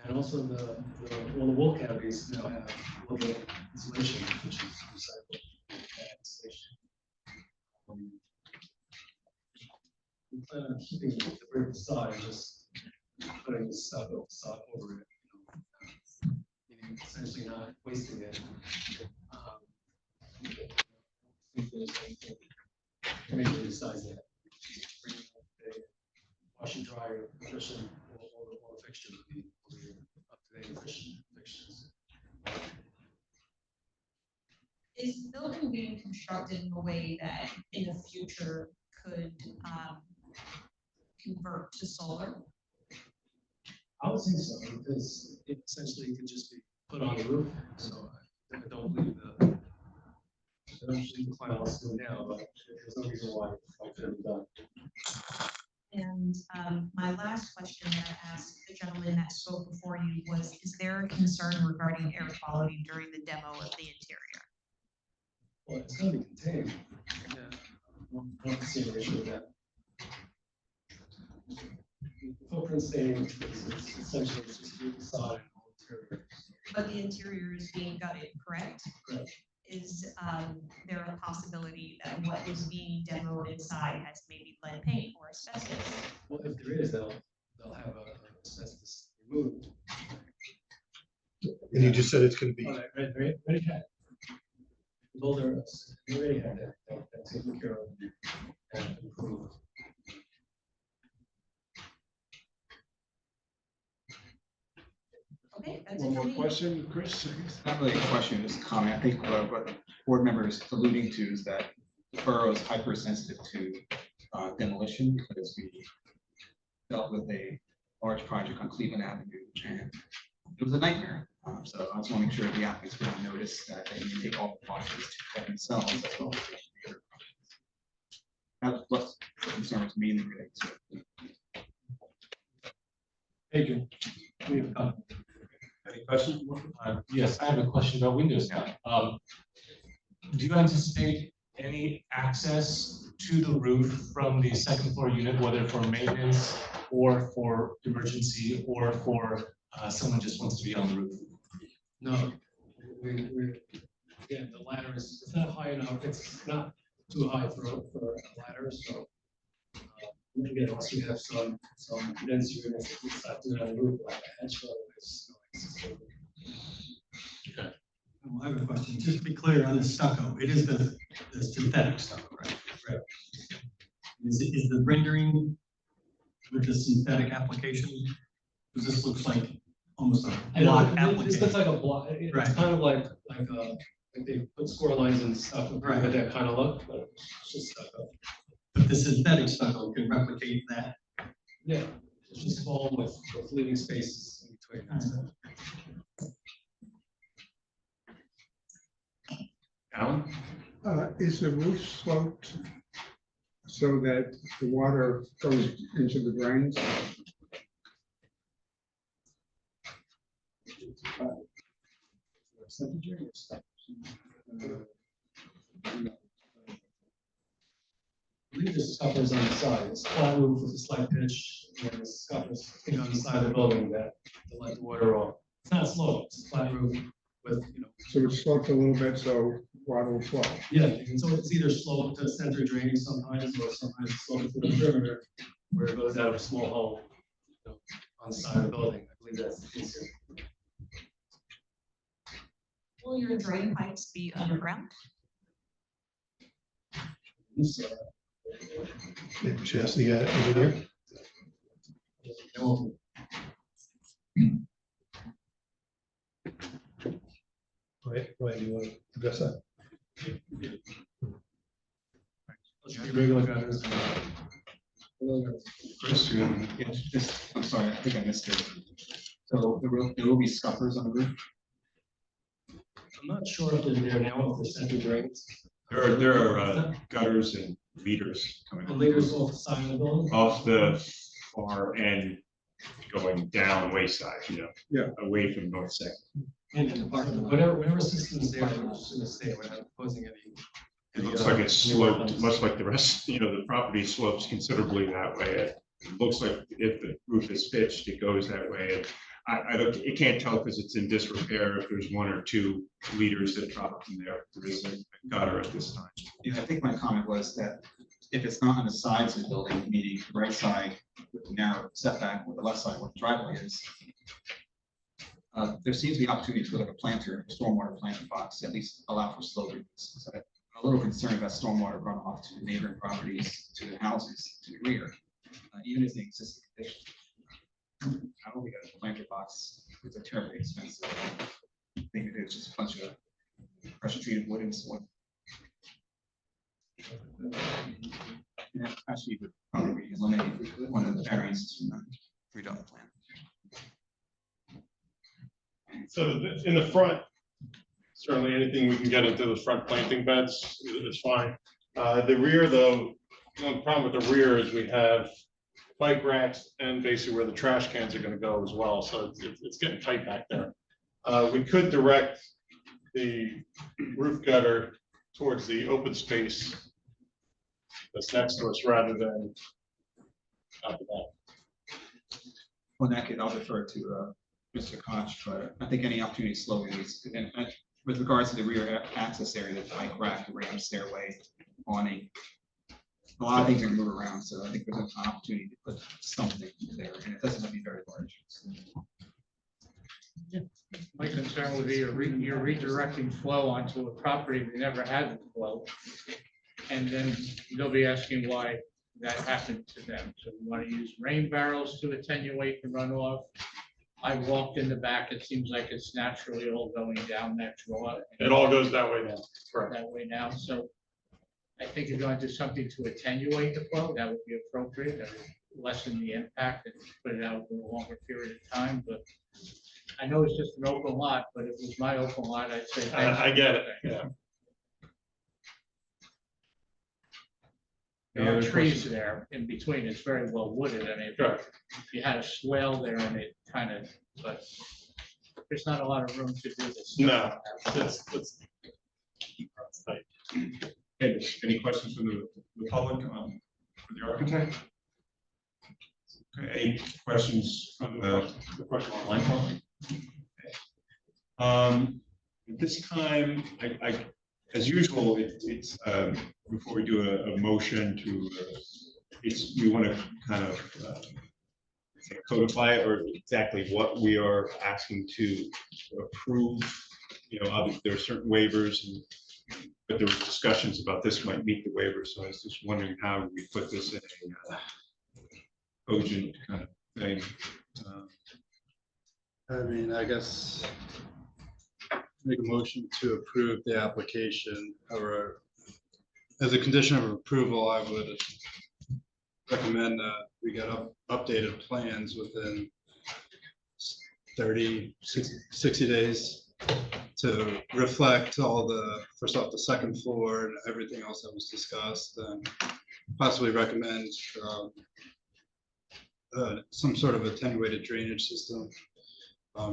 And also all the wall cavities now have local insulation, which is recycled insulation. We plan on keeping the brick facade and just putting the facade over it, meaning essentially not wasting it. I think there's anything to make it besides that. Wash and dryer, efficient, all the fixtures will be up to date, efficient fixtures. Is the building being constructed in a way that in the future could convert to solar? I would think so, because it essentially could just be put on the roof, so I don't believe the client wants to do it now, but there's no reason why it couldn't be done. And my last question that I asked the gentleman that spoke before you was, is there a concern regarding air quality during the demo of the interior? Well, it's going to be contained. Yeah, I don't see an issue with that. The footprint staying is essentially just the facade and interior. But the interior is being gutted, correct? Correct. Is there a possibility that what is being demoed inside has maybe lead paint or asbestos? Well, if there is, they'll have a asbestos removed. And you just said it's going to be. All right, ready had. Boulder, we already had that taken care of and improved. Okay, that's it One for more me. question, Chris? Not really a question, just a comment. I think what the board member is alluding to is that the borough is hypersensitive to demolition because we dealt with a large project on Cleveland Avenue and it was a nightmare. So I just want to make sure the applicants will notice that they need to take all the precautions to protect themselves as well as the other projects. That's what the concern was mainly related to. Adrian. Any questions? Yes, I have a question about windows now. Do you anticipate any access to the roof from the second floor unit, whether for maintenance or for emergency or for someone just wants to be on the roof? No, again, the ladder is, it's not high enough, it's not too high for a ladder, so. Again, unless we have some dense units, it's not doing on the roof like that, so it's no access. I have a question, just to be clear on the stucco, it is the synthetic stucco, right? Right. Is the rendering with the synthetic application, because this looks like almost a I know, block this application. looks like a block, it's Right. kind of like they put score lines and stuff, Right. with that kind of look, but it's just stucco. But the synthetic stucco can replicate that. Yeah, it's just foam with leaving spaces in between. That's it. Alan? Is the roof sloped so that the water goes into the drains? I believe there's scuppers on the side, it's flat roof with a slight pitch, and then there's scuppers thing on the side of the building that to let the water off. It's not sloped, it's a flat roof with, So it's sloped a little bit so water will flow. yeah, and so it's either sloped to center drainage sometimes, or sometimes it's sloped to the perimeter, where it goes out of a small hole, on the side of the building, I believe that's the case here. Will your drain pipes be underground? So, Chastity got it over there. Wait, you want to address that? Regular gutters. Chris, you have Yeah, I'm sorry, I think I missed it. So there will be scuppers on the roof? I'm not sure if they're there now, if they're center drains. There are gutters and leaders coming The leaders off the side of the building. off the far end, going down wayside, Yeah. away from North Second. And in the parking, whatever system's there, I'm just gonna say, we're not proposing any. It looks like it's sloped, much like the rest, the property slopes considerably that way. It looks like if the roof is pitched, it goes that way. I don't, it can't tell because it's in disrepair if there's one or two leaders that drop from there. There is a gutter at this time. Yeah, I think my comment was that if it's not on the sides of the building, meaning the right side with the narrow setback, or the left side where the driveway is, there seems to be opportunity to put like a planter, stormwater planter box, at least allow for slow release. So I'm a little concerned about stormwater runoff to the neighboring properties, to the houses, to the rear, even if the existing condition. I don't think a planter box is a terribly expensive. I think it is just a bunch of pressure treated wood and so on. Yeah, actually, would probably eliminate one of the variances from the redevelopment plan. So in the front, certainly anything we can get into the front planting beds is fine. The rear, though, the problem with the rear is we have bike racks and basically where the trash cans are gonna go as well, so it's getting tight back there. We could direct the roof gutter towards the open space that's next to us rather than out the back. Well, in that case, I'll defer to Mr. Koch, but I think any opportunity to slow release, and with regards to the rear access area, the bike rack, the ramp, stairway, awning, a lot of things are gonna move around, so I think there's an opportunity to put something there, and it doesn't have to be very large. My concern would be you're redirecting flow onto a property that never had flow. And then they'll be asking why that happened to them. So we want to use rain barrels to attenuate the runoff. I walked in the back, it seems like it's naturally all going down that draw. It all goes that way now. Correct. That way now, so I think if you want to do something to attenuate the flow, that would be appropriate, that would lessen the impact and put it out for a longer period of time, but I know it's just an open lot, but if it was my open lot, I'd say. I get it, yeah. There are trees there in between, it's very well wooded, I mean, if you had a swale there and it kind of, but there's not a lot of room to do this. No, Any questions from the public for the architect? Okay, any questions from the question online? At this time, as usual, it's before we do a motion to, we want to kind of codify it, or exactly what we are asking to approve. You know, obviously there are certain waivers, but there were discussions about this might meet the waiver. So I was just wondering how we put this in a cogent kind of thing. I mean, I guess make a motion to approve the application, or as a condition of approval, I would recommend that we get updated plans within 60 days to reflect all the, first off, the second floor and everything else that was discussed, and possibly recommend some sort of attenuated drainage system,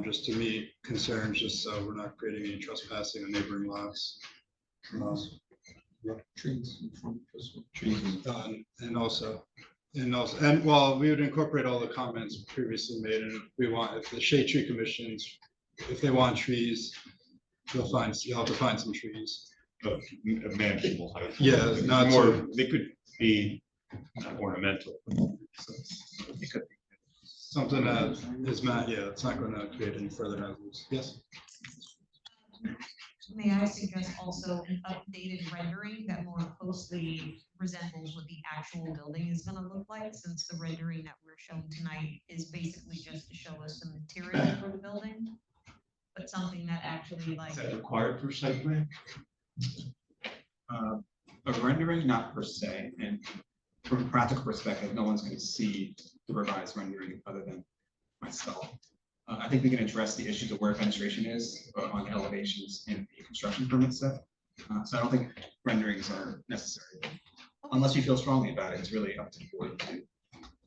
just to meet concerns, just so we're not creating any trespassing on neighboring lots. Trees. And well, we would incorporate all the comments previously made, and if we want, if the shade tree commissions, if they want trees, you'll have to find some trees. Of manageable height. Yeah, not more, so- they could be ornamental. It could be something that is not, yeah, it's not going to create any further hazards. Yes. May I suggest also an updated rendering that more closely resembles what the actual building is gonna look like, since the rendering that we're shown tonight is basically just to show us the material for the building, but something that actually like. Is that required for site plan? A rendering, not per se, and from a practical perspective, no one's gonna see the revised rendering other than myself. I think we can address the issues of where fenestration is on elevations in the construction permit set. So I don't think renderings are necessary, unless you feel strongly about it. It's really up to the board to.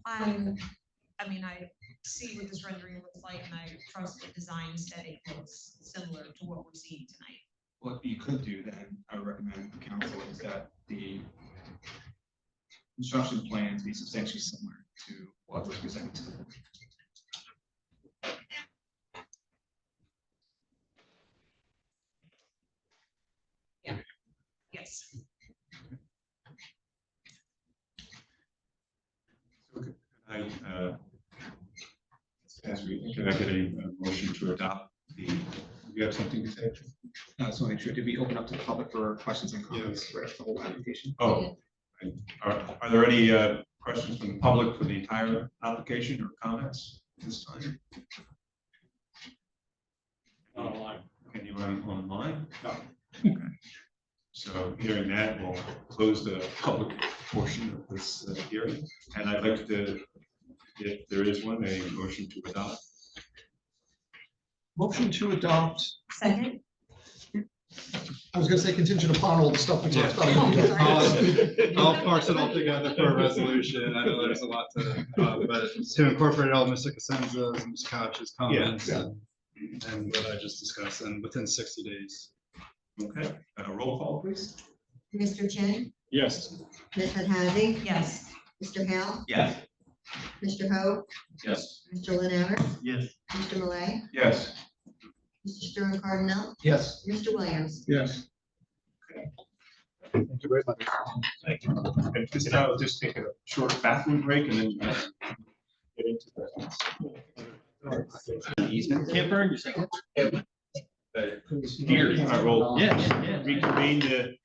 I mean, I see what this rendering looks like, and I trust the design aesthetic looks similar to what we're seeing tonight. What you could do then, I would recommend the council, is that the construction plans be substantially similar to what was presented to the board. Yes. Can I get a motion to adopt the, you have something to say? So make sure to be open up to the public for questions and comments for the whole application. Oh, are there any questions from the public for the entire application or comments this time? Online. Anyone online? No. Okay. So hearing that, we'll close the public portion of this hearing. And I'd like to, if there is one, a motion to adopt. Motion to adopt. Second. I was gonna say contingent upon all the stuff we talked about. I'll parse it all together for a resolution. I know there's a lot to, but to incorporate all Mr. Cosenza's and Mr. Couch's comments and what I just discussed, and within 60 days. Okay, roll call, please. Mr. Chen, Yes. Ms. Hazzy, Yes. Mr. Hale, Yes. Mr. Hope, Yes. Mr. Lennart, Yes. Mr. Malay, Yes. Mr. Stern Cardinal, Yes. Mr. Williams. Yes. Thank you very much. Thank you. And just now, just take a short bathroom break and then get into the. Can't burn yourself. Here, I will Yeah. reconvene the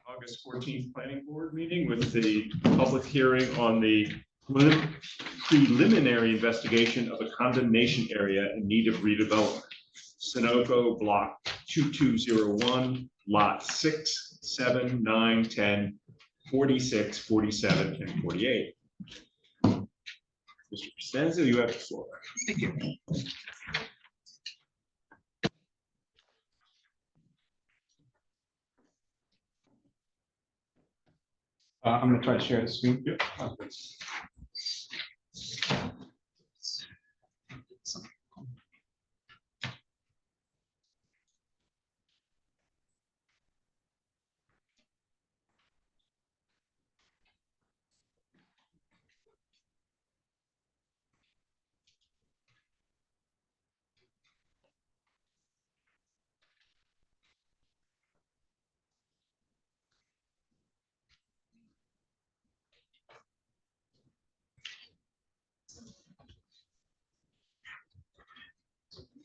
August 14th planning board meeting with the public hearing on the Preliminary investigation of a condemnation area in need of redevelopment. Sunoco Block 2201, Lot 6, 7, 9, 10, 46, 47, and 48. Mr. Costanzo, you have the floor. Thank you. I'm gonna try to share the screen.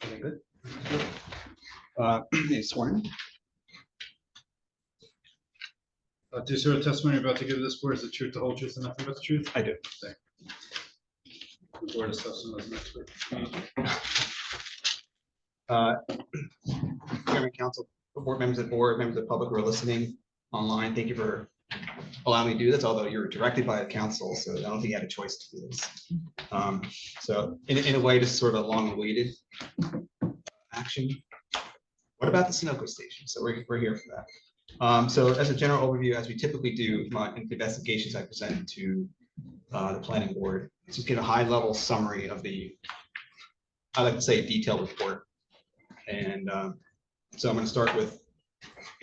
Very good. It's sworn. Do you swear the testimony you're about to give this board is the truth, the whole truth, and nothing but the truth? I do. Thank you. The board is testimony as an expert. Chairman, council, board members of the board, members of the public who are listening online, thank you for allowing me to do this, although you're directed by the council, so I don't think you had a choice to do this. So in a way, just sort of a long-awaited action. What about the Sunoco station? So we're here for that. So as a general overview, as we typically do, my investigations I present to the planning board, to get a high-level summary of the, I like to say, a detailed report. And so I'm going to start with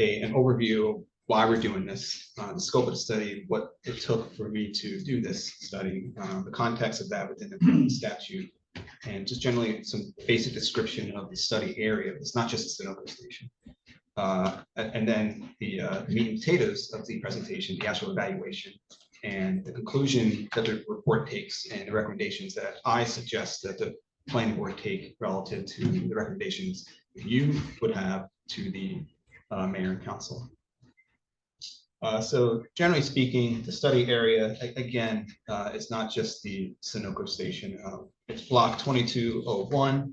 an overview of why we're doing this, the scope of the study, what it took for me to do this study, the context of that within the statute, and just generally some basic description of the study area. It's not just a Sunoco station. And then the meat and potatoes of the presentation, the actual evaluation, and the conclusion that the report takes and the recommendations that I suggest that the planning board take relative to the recommendations you would have to the mayor and council. So generally speaking, the study area, again, is not just the Sunoco station. It's block 2201,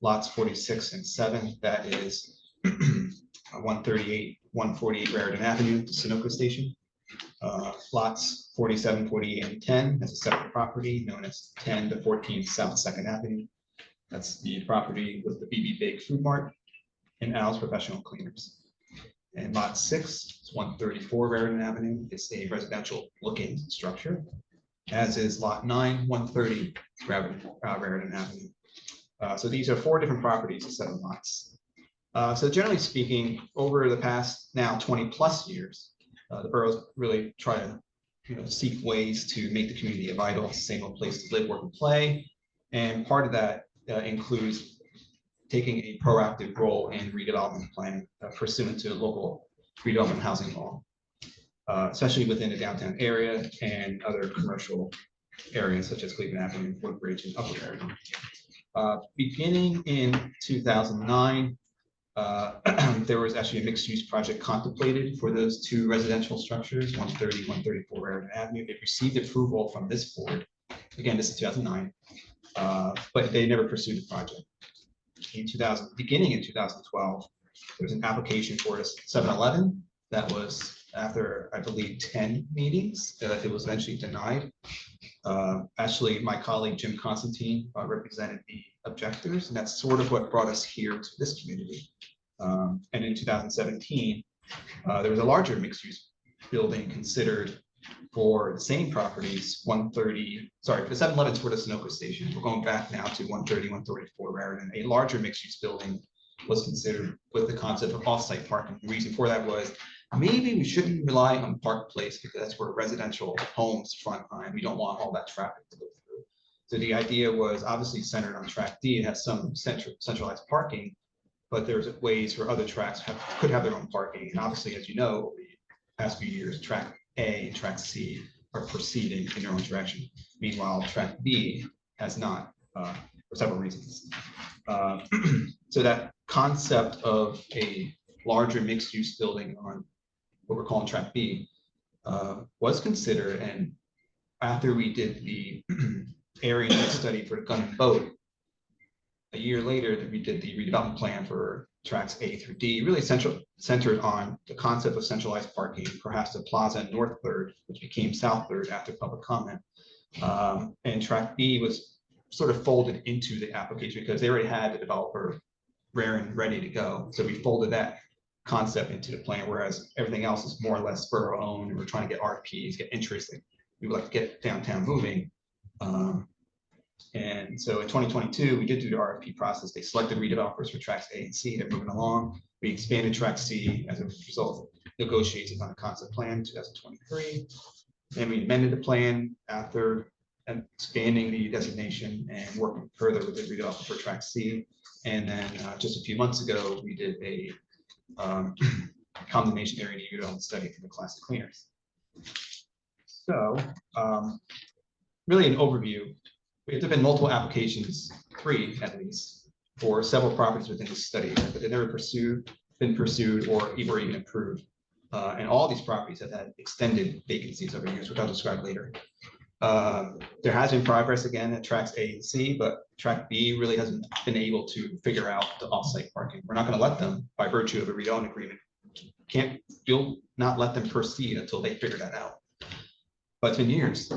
lots 46 and 7. That is 138, 148 Raritan Avenue, the Sunoco station. Lots 47, 48, and 10, that's a separate property known as 10 to 14 South 2nd Avenue. That's the property with the BB Bake Food Mart and Al's Professional Cleaners. And lot 6 is 134 Raritan Avenue. It's a residential looking structure, as is lot 9, 130 Raritan Avenue. So these are 4 different properties of 7 lots. So generally speaking, over the past now 20+ years, the boroughs really try to seek ways to make the community a vital, sustainable place to live, work, and play. And part of that includes taking a proactive role in redevelopment planning pursuant to local redevelopment housing law, especially within the downtown area and other commercial areas such as Cleveland Avenue, Woodbridge, and Upper Area. Beginning in 2009, there was actually a mixed-use project contemplated for those 2 residential structures, 130, 134 Raritan Avenue. It received approval from this board. Again, this is 2009, but they never pursued the project. Beginning in 2012, there was an application for a 7-Eleven that was, after I believe 10 meetings, it was eventually denied. Actually, my colleague Jim Constantine represented the objectors, and that's sort of what brought us here to this community. And in 2017, there was a larger mixed-use building considered for the same properties, 130, sorry, the 7-Eleven's for the Sunoco station. We're going back now to 130, 134 Raritan. A larger mixed-use building was considered with the concept of off-site parking. The reason for that was maybe we shouldn't rely on Park Place because that's where residential homes front line. We don't want all that traffic to go through. So the idea was obviously centered on track D. It has some centralized parking, but there's ways for other tracks could have their own parking. And obviously, as you know, over the past few years, track A and track C are proceeding in their own direction. Meanwhile, track B has not for several reasons. So that concept of a larger mixed-use building on what we're calling track B was considered, and after we did the area need study for the gun and boat, a year later, that we did the redevelopment plan for tracks A through D, really centered on the concept of centralized parking, perhaps the Plaza and North Third, which became South Third after public comment. And track B was sort of folded into the application because they already had the developer rare and ready to go. So we folded that concept into the plan, whereas everything else is more or less borough owned, and we're trying to get RFPs, get interest. We would like to get downtown moving. And so in 2022, we did do the RFP process. They selected redevelopers for tracks A and C. They're moving along. We expanded track C as a result of negotiations on a concept plan in 2023. And we amended the plan after expanding the designation and working further with the redeveloper for track C. And then just a few months ago, we did a condemnation area need redevelopment study for the classic cleaners. So really an overview. There have been multiple applications, 3 at least, for several properties within this study, but they've never been pursued or even approved. And all these properties have had extended vacancies over years, which I'll describe later. There has been progress again at tracks A and C, but track B really hasn't been able to figure out the off-site parking. We're not going to let them, by virtue of a redevelopment agreement, you'll not let them proceed until they figure that out. But it's been years.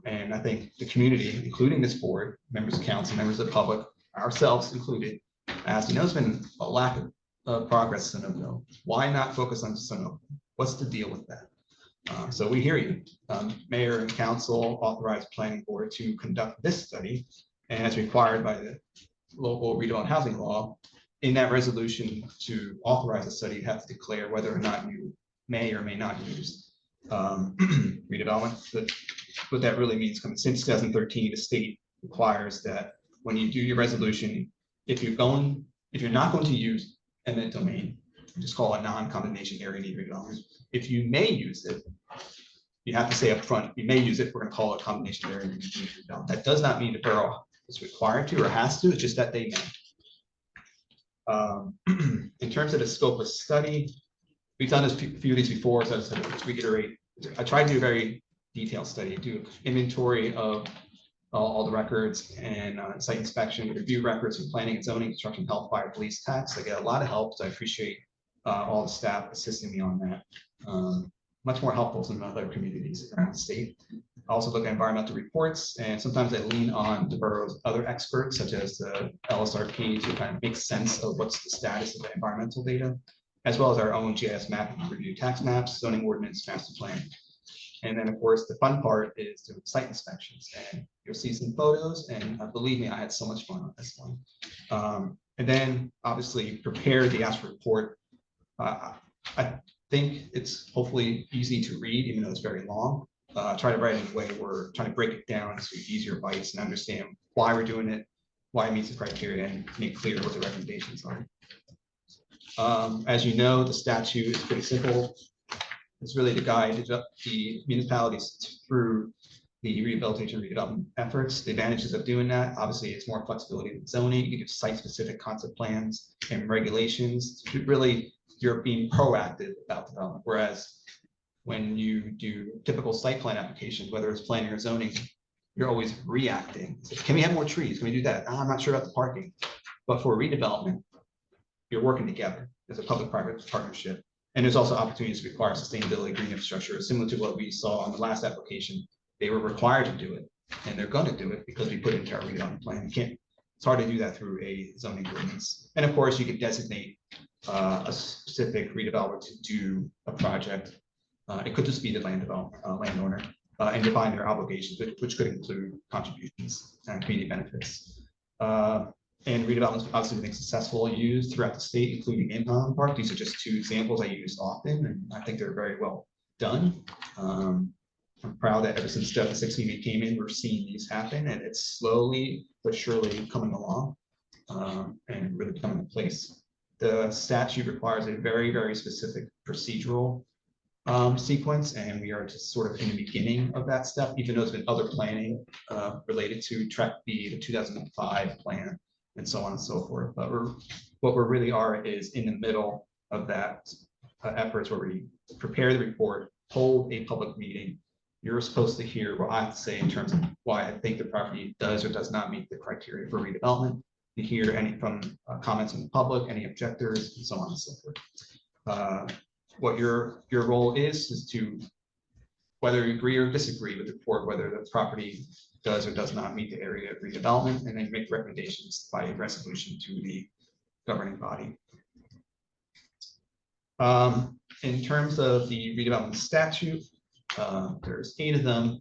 And I think the community, including this board, members of council, members of the public, ourselves included, as you know, there's been a lack of progress in Sunoco. Why not focus on Sunoco? What's the deal with that? So we hear you. Mayor and council authorized planning board to conduct this study, and as required by the local redevelopment housing law, in that resolution to authorize a study, you have to declare whether or not you may or may not use redevelopment. But what that really means, coming since 2013, the state requires that when you do your resolution, if you're not going to use eminent domain, just call it non-condemnation area need redevelopment. If you may use it, you have to say up front, you may use it, we're going to call it condemnation area need redevelopment. That does not mean the borough is required to or has to, it's just that they may. In terms of the scope of study, we've done this few of these before, so let's reiterate. I tried to do a very detailed study, do inventory of all the records and site inspection, review records from planning and zoning, construction, health, fire, police, tax. I get a lot of help, so I appreciate all the staff assisting me on that. Much more helpful than other communities around the state. I also look at environmental reports, and sometimes I lean on the borough's other experts, such as the LSRP, to kind of make sense of what's the status of the environmental data, as well as our own GIS mapping, review tax maps, zoning ordinance, master plan. And then, of course, the fun part is doing site inspections, and you'll see some photos, and believe me, I had so much fun on this one. And then, obviously, prepare the ASPR report. I think it's hopefully easy to read, even though it's very long. Try to write it in a way where we're trying to break it down to easier bites and understand why we're doing it, why it meets the criteria, and make clear what the recommendations are. As you know, the statute is pretty simple. It's really to guide the municipalities through the rehabilitation and redevelopment efforts. The advantages of doing that, obviously, it's more flexibility in zoning. You get site-specific concept plans and regulations. Really, you're being proactive about development. Whereas when you do typical site plan applications, whether it's planning or zoning, you're always reacting. So, can we have more trees? Can we do that? Oh, I'm not sure about the parking. But for redevelopment, you're working together as a public-private partnership. And there's also opportunities to require sustainability green infrastructure, similar to what we saw on the last application. They were required to do it, and they're going to do it because we put it into our redevelopment plan. You can't, it's hard to do that through a zoning ordinance. And of course, you could designate a specific redeveloper to do a project. It could just be the landowner, and define their obligations, which could include contributions and community benefits. And redevelopment has obviously been successful used throughout the state, including in Highland Park. These are just 2 examples I use often, and I think they're very well done. I'm proud that ever since 2016 we came in, we're seeing these happen, and it's slowly but surely coming along and really coming in place. The statute requires a very, very specific procedural sequence, and we are just sort of in the beginning of that step, even though there's been other planning related to Track B, the 2005 plan, and so on and so forth. But what we really are is in the middle of that efforts where we prepare the report, hold a public meeting, you're supposed to hear what I have to say in terms of why I think the property does or does not meet the criteria for redevelopment. To hear any from comments from the public, any objectors, and so on and so forth. What your role is to whether you agree or disagree with the report, whether the property does or does not meet the area of redevelopment, and then make recommendations by resolution to the governing body. In terms of the redevelopment statute, there's 8 of them.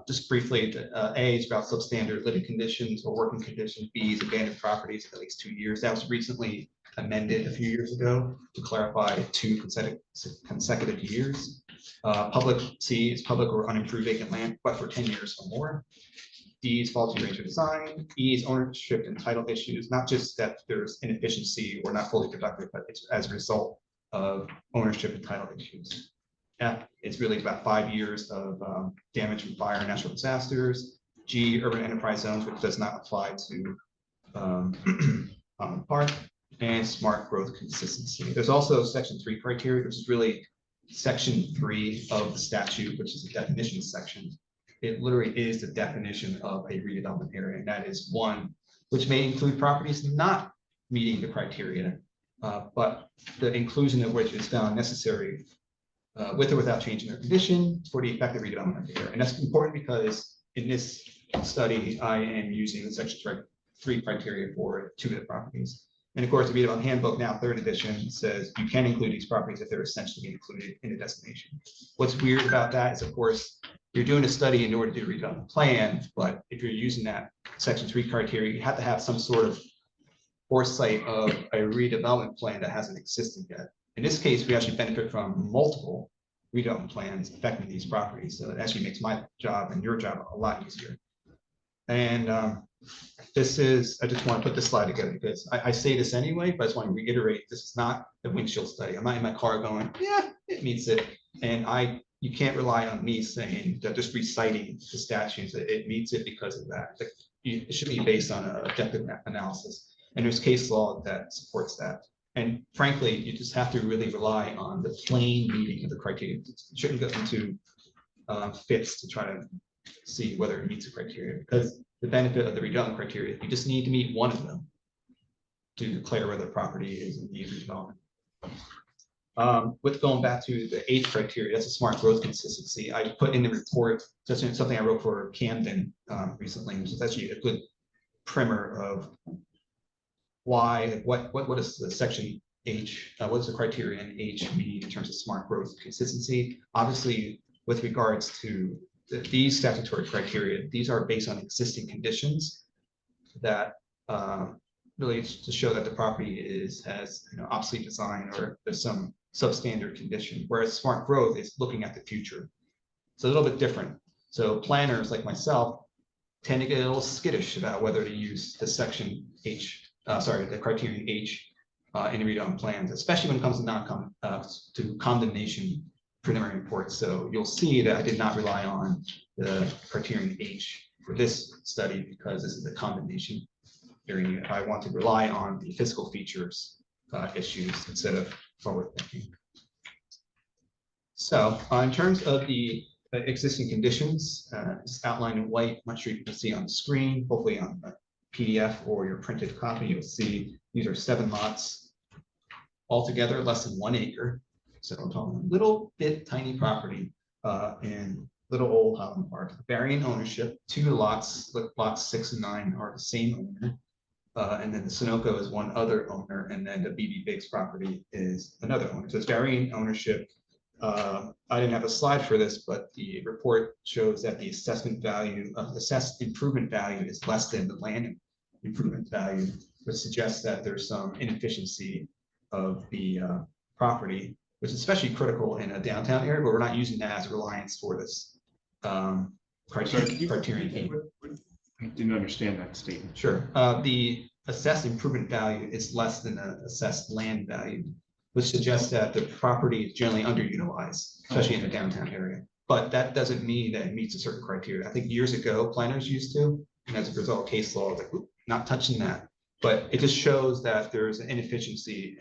Just briefly, A is about substandard living conditions or working conditions. B is abandoned properties of at least 2 years. That was recently amended a few years ago to clarify 2 consecutive years. Public C is public or unimproved vacant land, but for 10 years or more. D is faulty range of design. E is ownership and title issues, not just that there's inefficiency or not fully productive, but it's as a result of ownership and title issues. F is really about 5 years of damage from fire and natural disasters. G, urban enterprise zones, which does not apply to park, and smart growth consistency. There's also section 3 criteria, which is really section 3 of the statute, which is the definition section. It literally is the definition of a redevelopment area, and that is one which may include properties not meeting the criteria, but the inclusion of which is found necessary with or without changing their condition for the effective redevelopment of the area. And that's important because in this study, I am using the section 3 criteria for 2 of the properties. And of course, the redevelopment handbook, now 3rd edition, says you can include these properties if they're essentially included in the destination. What's weird about that is, of course, you're doing a study in order to do a redevelopment plan, but if you're using that section 3 criteria, you have to have some sort of foresight of a redevelopment plan that hasn't existed yet. In this case, we actually benefit from multiple redevelopment plans affecting these properties. So it actually makes my job and your job a lot easier. And this is, I just want to put this slide together because I say this anyway, but I just want to reiterate, this is not a windshield study. I'm not in my car going, yeah, it meets it. And you can't rely on me saying that just reciting the statutes, that it meets it because of that. It should be based on an objective analysis. And there's case law that supports that. And frankly, you just have to really rely on the plain meaning of the criteria. You shouldn't go into fits to try to see whether it meets the criteria, because the benefit of the redevelopment criteria, you just need to meet one of them to declare whether the property is in need of redevelopment. With going back to the 8th criteria, that's a smart growth consistency. I put in the report, that's something I wrote for Camden recently, which is actually a good primer of why, what is the section H, what does the criterion H mean in terms of smart growth consistency? Obviously, with regards to these statutory criteria, these are based on existing conditions that really to show that the property has obsolete design or there's some substandard condition, whereas smart growth is looking at the future. It's a little bit different. So planners like myself tend to get a little skittish about whether to use the section H, the criterion H in the redevelopment plans, especially when it comes to condemnation preliminary reports. So you'll see that I did not rely on the criterion H for this study because this is a condemnation area. I want to rely on the physical features issues instead of forward thinking. So in terms of the existing conditions, it's outlined in white. I'm not sure you can see on the screen. Hopefully on the PDF or your printed copy, you'll see these are 7 lots altogether, less than 1 acre. So I'm talking a little bit tiny property in Little Old Holland Park. Varying ownership, 2 lots, lots 6 and 9 are the same owner. And then the Sunoco is one other owner, and then the BB Biggs property is another owner. So it's varying ownership. I didn't have a slide for this, but the report shows that the assessment value of assessed improvement value is less than the land improvement value, which suggests that there's some inefficiency of the property, which is especially critical in a downtown area, but we're not using that as a reliance for this criterion. I didn't understand that statement. Sure. The assessed improvement value is less than the assessed land value, which suggests that the property is generally underutilized, especially in the downtown area. But that doesn't mean that it meets a certain criteria. I think years ago, planners used to, and as a result, case law, like, not touching that. But it just shows that there's an inefficiency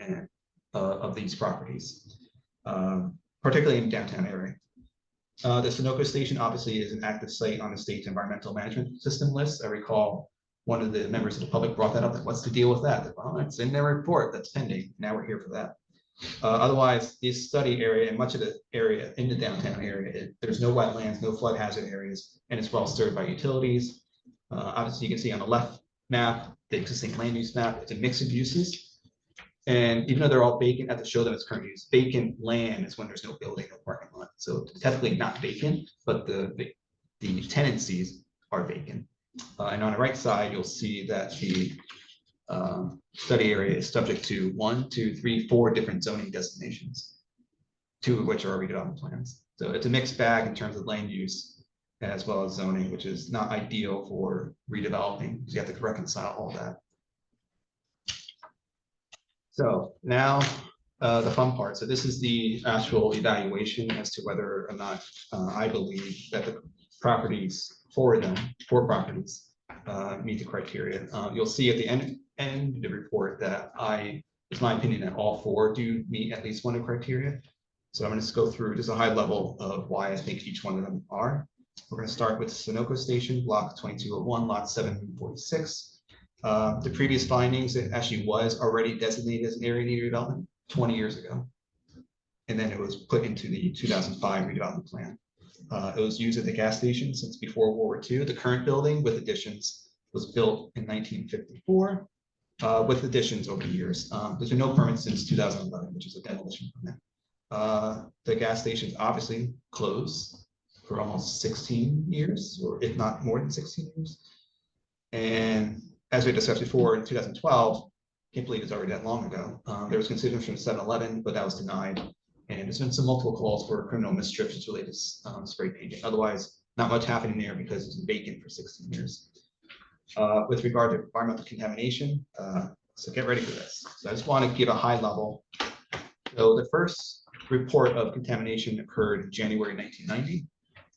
of these properties, particularly in the downtown area. The Sunoco station obviously is an active site on the state's environmental management system list. I recall one of the members of the public brought that up, like, what's the deal with that? Like, well, it's in their report, that's pending. Now we're here for that. Otherwise, this study area and much of the area in the downtown area, there's no wetlands, no flood hazard areas, and it's well served by utilities. Obviously, you can see on the left map, the existing land use map, it's a mix of uses. And even though they're all vacant, I have to show them it's current use. Vacant land is when there's no building, no parking lot. So technically not vacant, but the tenancies are vacant. And on the right side, you'll see that the study area is subject to 1, 2, 3, 4 different zoning designations, 2 of which are redevelopment plans. So it's a mixed bag in terms of land use as well as zoning, which is not ideal for redeveloping because you have to reconcile all that. So now the fun part. So this is the actual evaluation as to whether or not I believe that the properties, 4 properties meet the criteria. You'll see at the end of the report that it's my opinion that all 4 do meet at least one of the criteria. So I'm going to just go through just a high level of why I think each one of them are. We're going to start with Sunoco Station, block 2201, lot 746. The previous findings, it actually was already designated as an area needed redevelopment 20 years ago. And then it was put into the 2005 redevelopment plan. It was used at the gas station since before World War II. The current building with additions was built in 1954 with additions over the years. There's been no permit since 2011, which is a demolition permit. The gas station's obviously closed for almost 16 years, or if not more than 16 years. And as we discussed before, in 2012, can't believe it's already that long ago. There was consideration for 7-Eleven, but that was denied. And there's been some multiple calls for criminal mischief related to spray painting. Otherwise, not much happening there because it's been vacant for 16 years. With regard to environmental contamination, so get ready for this. So I just want to give a high level. So the first report of contamination occurred in January 1990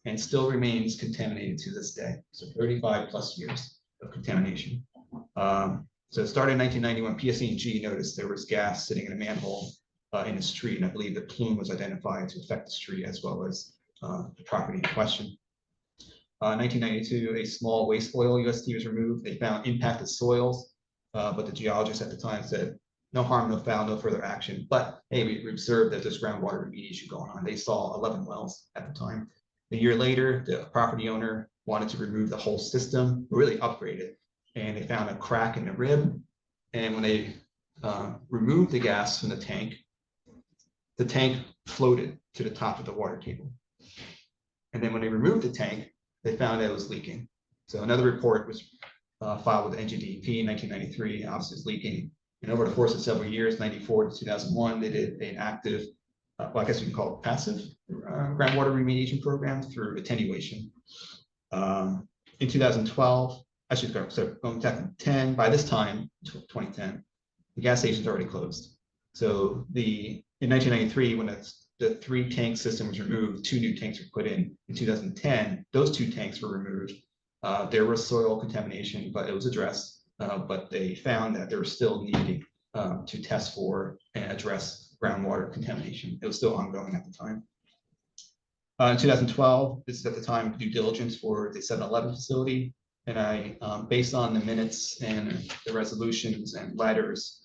and still remains contaminated to this day. So 35 plus years of contamination. So it started in 1990 when PSE&G noticed there was gas sitting in a manhole in the street, and I believe the plume was identified to affect the street as well as the property in question. 1992, a small waste oil UST was removed. They found impacted soils, but the geologists at the time said, no harm, no foul, no further action. But hey, we observed that there's groundwater remediation going on. They saw 11 wells at the time. A year later, the property owner wanted to remove the whole system, really upgrade it. And they found a crack in the rib. And when they removed the gas from the tank floated to the top of the water table. And then when they removed the tank, they found that it was leaking. So another report was filed with NGDEP in 1993, obviously it's leaking. And over the course of several years, 94 to 2001, they did an active, well, I guess you can call it passive groundwater remediation program through attenuation. In 2012, actually, so going back to 10, by this time, 2010, the gas station's already closed. So in 1993, when the 3 tank system was removed, 2 new tanks were put in 2010, those 2 tanks were removed. There was soil contamination, but it was addressed. But they found that they were still needing to test for and address groundwater contamination. It was still ongoing at the time. In 2012, this is at the time of due diligence for the 7-Eleven facility. And I, based on the minutes and the resolutions and letters,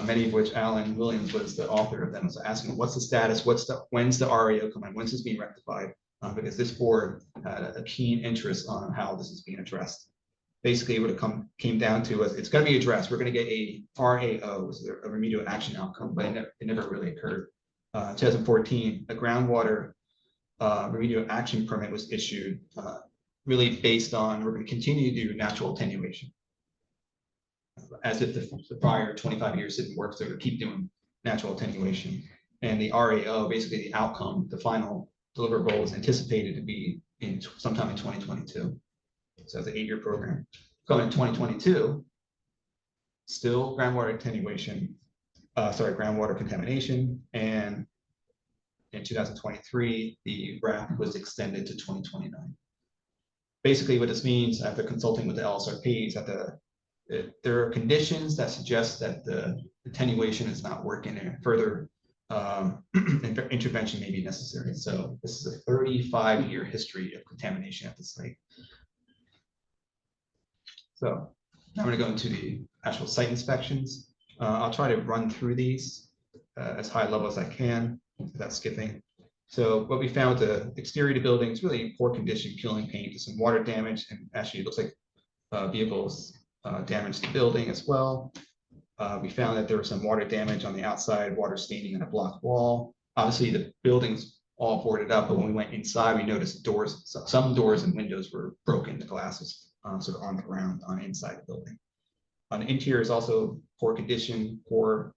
many of which Alan Williams was the author of them, was asking what's the status, when's the RAO coming, when's this being rectified? Because this board had a keen interest on how this is being addressed. Basically, what it came down to was it's going to be addressed. We're going to get a RAO, a remedial action outcome, but it never really occurred. 2014, a groundwater remedial action permit was issued, really based on we're going to continue to do natural attenuation. As if the prior 25 years didn't work, so we're going to keep doing natural attenuation. And the RAO, basically the outcome, the final deliverable is anticipated to be sometime in 2022. So it's an 8-year program. Coming in 2022, still groundwater attenuation, groundwater contamination. And in 2023, the RAP was extended to 2029. Basically what this means after consulting with the LSRP is that there are conditions that suggest that the attenuation is not working and further intervention may be necessary. So this is a 35-year history of contamination at the site. So now I'm going to go into the actual site inspections. I'll try to run through these as high level as I can without skipping. So what we found with the exterior of the building is really in poor condition, peeling paint, there's some water damage, and actually it looks like vehicles damaged the building as well. We found that there was some water damage on the outside, water staining on a block wall. Obviously, the building's all boarded up, but when we went inside, we noticed doors, some doors and windows were broken, the glass was sort of on the ground on inside the building. On the interior is also poor condition, poor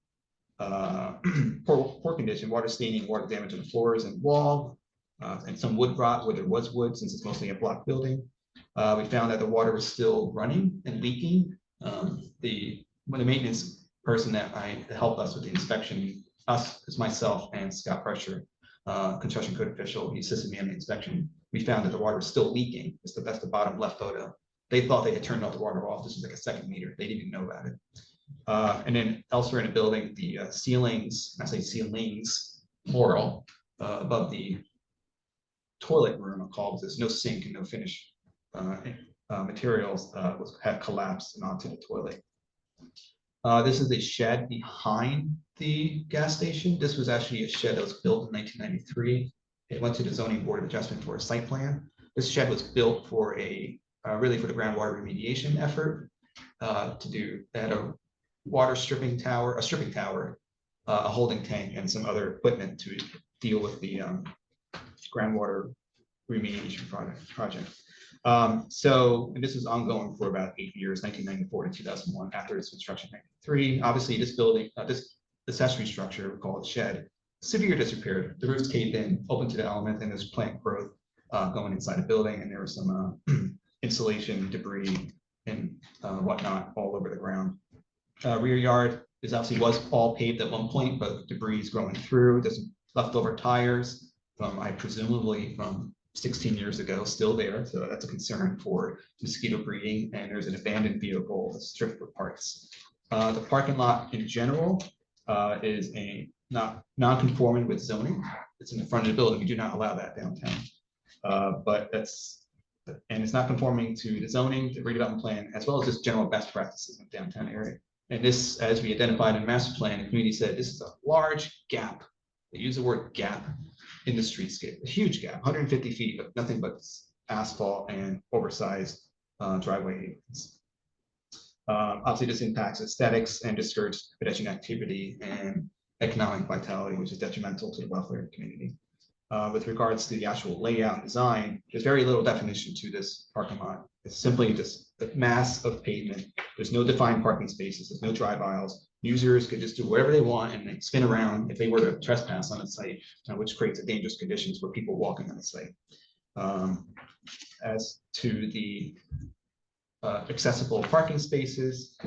condition, water staining, water damage on the floors and wall, and some wood rot where there was wood, since it's mostly a block building. We found that the water was still running and leaking. When the maintenance person that helped us with the inspection, as myself and Scott Pressure, construction code official, he assisted me on the inspection. We found that the water was still leaking. That's the bottom left photo. They thought they had turned the water off. This was like a second meter. They didn't even know about it. And then elsewhere in the building, the ceilings, I say ceilings, plural, above the toilet room, I'll call it, there's no sink and no finish materials had collapsed and onto the toilet. This is a shed behind the gas station. This was actually a shed that was built in 1993. It went to the zoning board of adjustment for a site plan. This shed was built for really for the groundwater remediation effort they had a water stripping tower, a holding tank, and some other equipment to deal with the groundwater remediation project. And this was ongoing for about 8 years, 1994 to 2001, after its construction in 1993. Obviously, this building, this accessory structure, we call it shed, severe disrepair. The roof's caved in, open to the element, and there's plant growth going inside the building, and there was some insulation debris and whatnot all over the ground. Rear yard was all paved at one point, but debris is growing through. There's leftover tires presumably from 16 years ago, still there. So that's a concern for mosquito breeding. And there's an abandoned vehicle that's stripped for parts. The parking lot in general is not non-conforming with zoning. It's in the front of the building. We do not allow that downtown. And it's not conforming to the zoning, the redevelopment plan, as well as just general best practices in the downtown area. And this, as we identified in the master plan, the community said this is a large gap. They use the word gap in the streetscape, a huge gap, 150 feet of nothing but asphalt and oversized driveway aprons. Obviously, this impacts aesthetics and discourages pedestrian activity and economic vitality, which is detrimental to the welfare of the community. With regards to the actual layout and design, there's very little definition to this parking lot. It's simply just a mass of pavement. There's no defined parking spaces. There's no drive aisles. Users could just do whatever they want and they spin around if they were to trespass on the site, which creates a dangerous conditions for people walking on the site. As to the accessible parking spaces,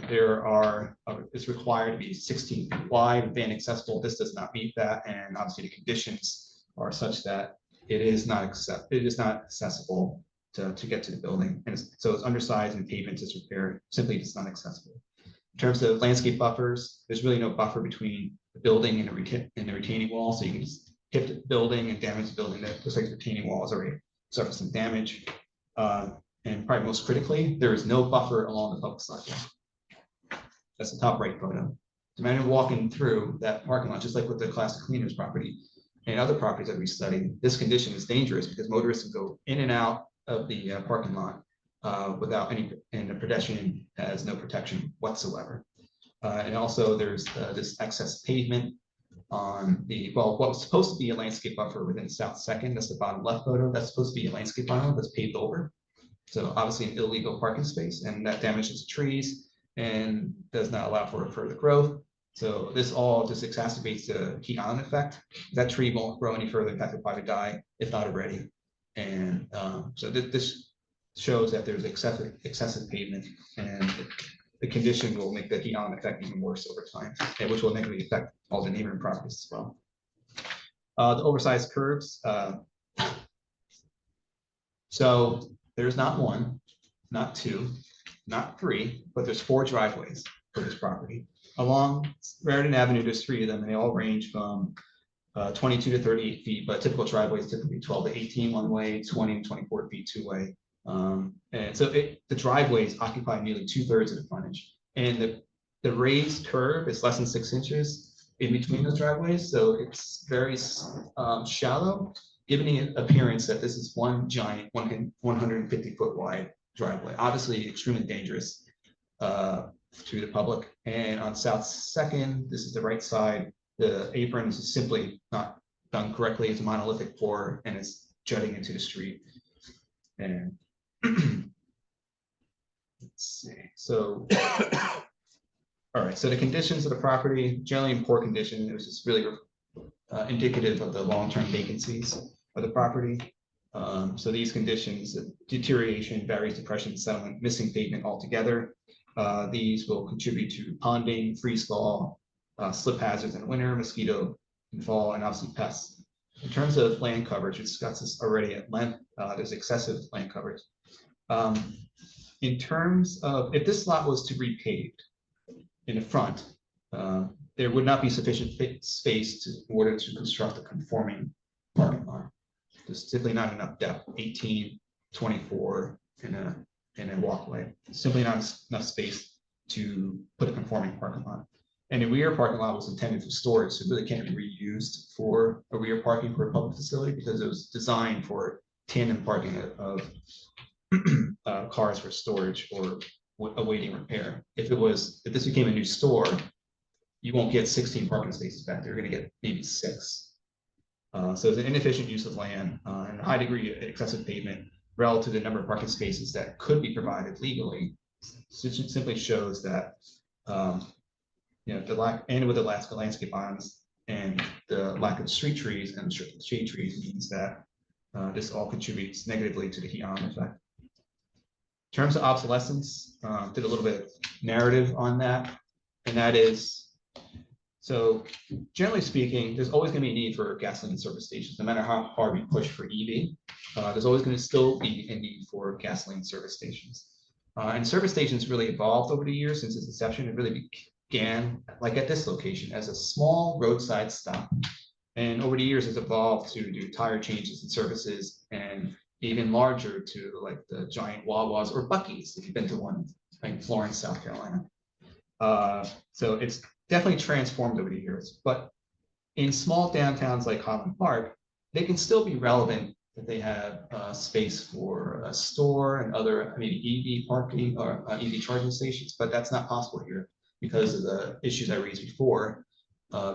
it's required to be 16 feet wide, van accessible. This does not meet that, and obviously the conditions are such that it is not accessible to get to the building, and so it's undersized and pavement disrepair, simply just not accessible. In terms of landscape buffers, there's really no buffer between the building and the retaining wall, so you can just hit the building and damage the building. That looks like the retaining wall has already suffered some damage. And probably most critically, there is no buffer along the public sidewalk. That's the top right photo. Imagine walking through that parking lot, just like with the Classic Cleaners property and other properties that we studied. This condition is dangerous because motorists can go in and out of the parking lot without and the pedestrian has no protection whatsoever. And also there's this excess pavement on what was supposed to be a landscape buffer within South Second. That's the bottom left photo. That's supposed to be a landscape island that's paved over. So obviously an illegal parking space, and that damages the trees and does not allow for further growth. So this all just exacerbates the heat island effect. That tree won't grow any further. In fact, it'll probably die if not already. And so this shows that there's excessive pavement, and the condition will make the heat island effect even worse over time, which will negatively affect all the neighboring properties as well. The oversized curbs. So there's not one, not two, not three, but there's 4 driveways for this property. along Raritan Avenue, there's three of them, and they all range from 22 to 38 feet, but typical driveway is typically 12 to 18 one way, 20 to 24 feet two way. And so the driveways occupy nearly 2/3 of the frontage, and the raised curb is less than 6 inches in between those driveways, so it's very shallow, giving the appearance that this is one giant 150-foot wide driveway. Obviously, extremely dangerous to the public. And on South Second, this is the right side. The apron is simply not done correctly. It's a monolithic pour and it's jutting into the street. And let's see. So, all right. So the conditions of the property, generally in poor condition. It was just really indicative of the long-term vacancies of the property. So these conditions, deterioration, various depression, settlement, missing pavement altogether. These will contribute to ponding, freeze thaw, slip hazards in winter, mosquito and fall, and obviously pests. In terms of land coverage, we discussed this already at length. There's excessive land coverage. In terms of, if this lot was to be repaved in the front, there would not be sufficient space in order to construct a conforming parking lot. There's simply not enough depth, 18, 24 in a walkway. Simply not enough space to put a conforming parking lot. And the rear parking lot was intended for storage, so it really can't be reused for a rear parking for a public facility because it was designed for tandem parking of cars for storage or awaiting repair. If this became a new store, you won't get 16 parking spaces back there. You're going to get maybe 6. So it's an inefficient use of land and a high degree of excessive pavement relative to the number of parking spaces that could be provided legally. So it simply shows that the lack, and with the lack of landscape items and the lack of street trees and shade trees means that this all contributes negatively to the heat island effect. In terms of obsolescence, did a little bit of narrative on that, and that is, so generally speaking, there's always going to be a need for gasoline service stations, no matter how hard we push for EV. There's always going to still be a need for gasoline service stations. And service stations really evolved over the years since its inception. It really began, like at this location, as a small roadside stop. And over the years, it's evolved to do tire changes and services, and even larger to like the giant Wawas or Buc-ee's, if you've been to one, like Florence, South Carolina. So it's definitely transformed over the years, but in small downtowns like Highland Park, they can still be relevant if they have space for a store and other maybe EV parking or EV charging stations, but that's not possible here because of the issues I raised before,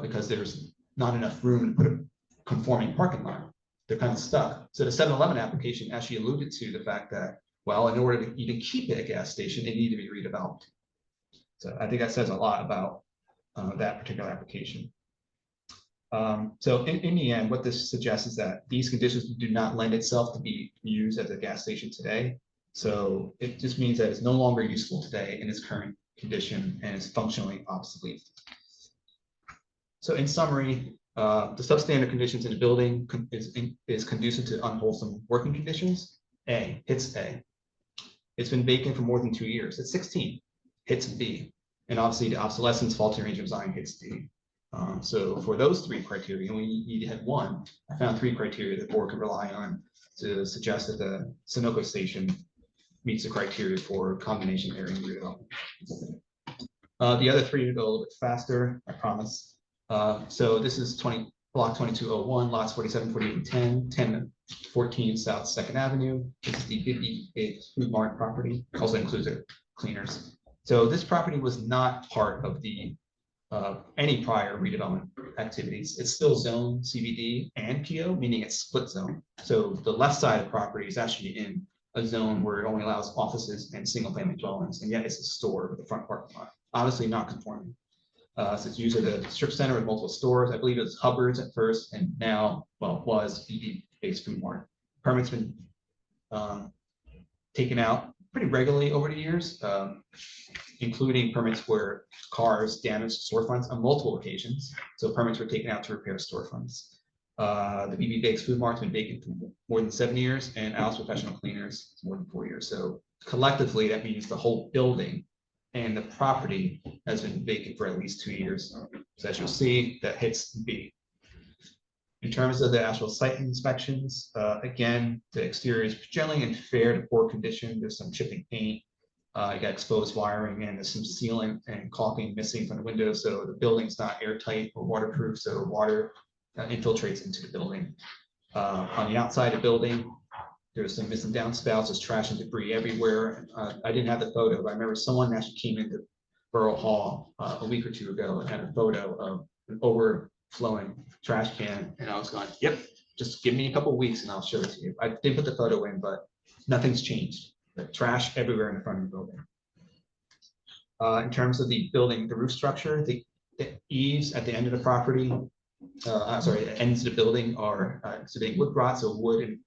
because there's not enough room to put a conforming parking lot. They're kind of stuck. So the 7-Eleven application actually alluded to the fact that, well, in order to even keep it a gas station, it needed to be redeveloped. So I think that says a lot about that particular application. So in the end, what this suggests is that these conditions do not lend itself to be used as a gas station today. So it just means that it's no longer useful today in its current condition and is functionally obsolete. So in summary, the substandard conditions in the building is conducive to unwholesome working conditions. Hits A. It's been vacant for more than 2 years. It's 16. Hits B. And obviously the obsolescence, faulty range of design hits D. So for those 3 criteria, and we had 1, I found 3 criteria the board could rely on to suggest that the Sunoco station meets the criteria for combination area redevelopment. The other 3 to go a little bit faster, I promise. So this is block 2201, lots 47, 48, and 10, 10, 14 South 2nd Avenue. This is the BB Food Mart property. Also includes their cleaners. So this property was not part of the any prior redevelopment activities. It's still zone CBD and PO, meaning it's split zone. So the left side of the property is actually in a zone where it only allows offices and single family dwellings, and yet it's a store with a front parking lot. Obviously not conforming. So it's used as a strip center with multiple stores. I believe it was Hubbard's at first, and now, well, was BB-based Food Mart. Permits been taken out pretty regularly over the years, including permits where cars damaged storefronts on multiple occasions. So permits were taken out to repair storefronts. The BB-based Food Mart's been vacant for more than 7 years, and Alice Professional Cleaners more than 4 years. So collectively, that means the whole building and the property has been vacant for at least 2 years. So as you'll see, that hits B. In terms of the actual site inspections, again, the exterior is generally in fair to poor condition. There's some chipping paint. You got exposed wiring, and there's some sealant and caulking missing from the windows. So the building's not airtight or waterproof, so water infiltrates into the building. On the outside of the building, there's some missing downspouts, there's trash and debris everywhere. I didn't have the photo, but I remember someone actually came into Borough Hall a week or two ago and had a photo of an overflowing trash can. And I was going, yep, just give me a couple of weeks and I'll show it to you. I did put the photo in, but nothing's changed. The trash everywhere in the front of the building. In terms of the building, the roof structure, the eaves at the end of the property, the ends of the building are exhibiting wood rot, so wood and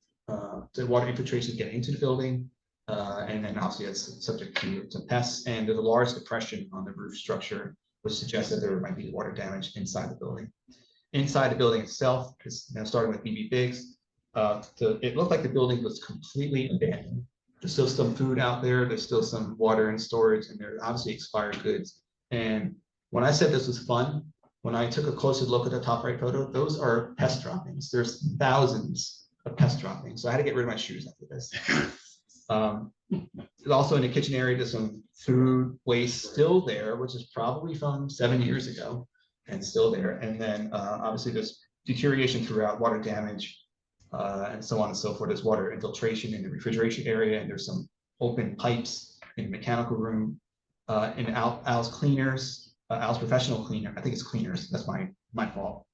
the water infiltration get into the building, and then obviously it's subject to pests. And there's a large depression on the roof structure, which suggests that there might be water damage inside the building. Inside the building itself, because starting with BB Biggs, it looked like the building was completely abandoned. There's still some food out there. There's still some water in storage, and there's obviously expired goods. And when I said this was fun, when I took a closer look at the top right photo, those are pest droppings. There's thousands of pest droppings. So I had to get rid of my shoes after this. Also in the kitchen area, there's some food waste still there, which is probably from 7 years ago and still there. And then obviously there's deterioration throughout, water damage, and so on and so forth. There's water infiltration in the refrigeration area, and there's some open pipes in the mechanical room. In Al's cleaners, Al's professional cleaner, I think it's cleaners, that's my fault.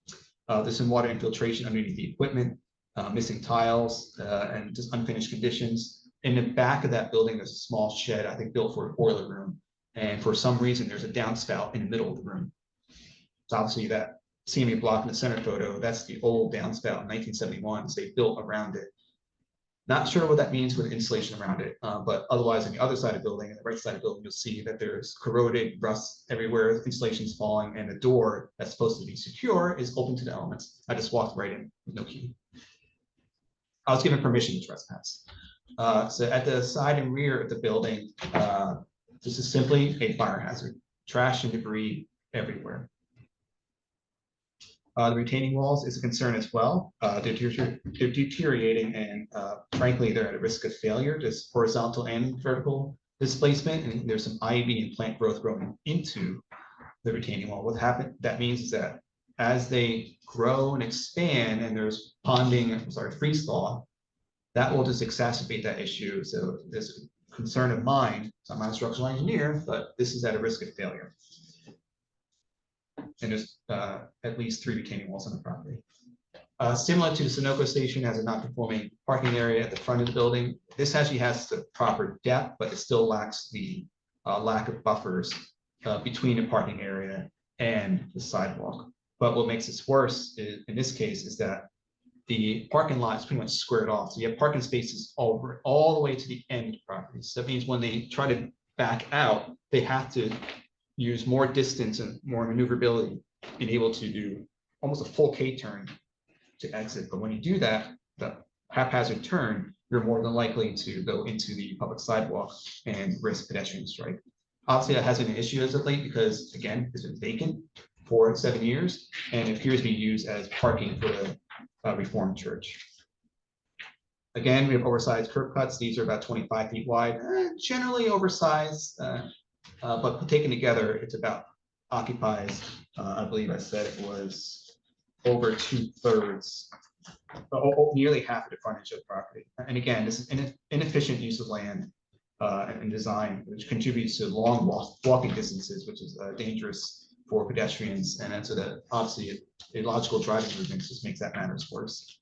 There's some water infiltration underneath the equipment, missing tiles, and just unfinished conditions. In the back of that building, there's a small shed, I think built for a boiler room. And for some reason, there's a downspout in the middle of the room. So obviously that CME block in the center photo, that's the old downspout in 1971, so they built around it. Not sure what that means with insulation around it, but otherwise on the other side of the building, and the right side of the building, you'll see that there's corroded rust everywhere, insulation's falling, and the door that's supposed to be secure is open to the elements. I just walked right in with no key. I was given permission to trespass. So at the side and rear of the building, this is simply a fire hazard. Trash and debris everywhere. The retaining walls is a concern as well. They're deteriorating, and frankly, they're at a risk of failure, just horizontal and vertical displacement. And there's some ivy and plant growth growing into the retaining wall. What happened? That means is that as they grow and expand, and there's freeze thaw, that will just exacerbate that issue. So there's a concern of mine. So I'm not a structural engineer, but this is at a risk of failure. And there's at least 3 retaining walls on the property. Similar to the Sunoco station, has a non-conforming parking area at the front of the building. This actually has the proper depth, but it still lacks the lack of buffers between the parking area and the sidewalk. But what makes this worse in this case is that the parking lot is pretty much squared off. So you have parking spaces all the way to the end of the property. So that means when they try to back out, they have to use more distance and more maneuverability, being able to do almost a full K-turn to exit. But when you do that, the haphazard turn, you're more than likely to go into the public sidewalk and risk pedestrian strike. Obviously, that has been an issue as of late because, again, it's been vacant for 7 years, and it appears to be used as parking for the Reformed Church. Again, we have oversized curb cuts. These are about 25 feet wide, generally oversized, but taken together, it's about occupies, I believe I said it was over 2/3, nearly half of the frontage of the property. And again, this is inefficient use of land and design, which contributes to long walking distances, which is dangerous for pedestrians. And then so that obviously illogical driving movements just makes that matters worse.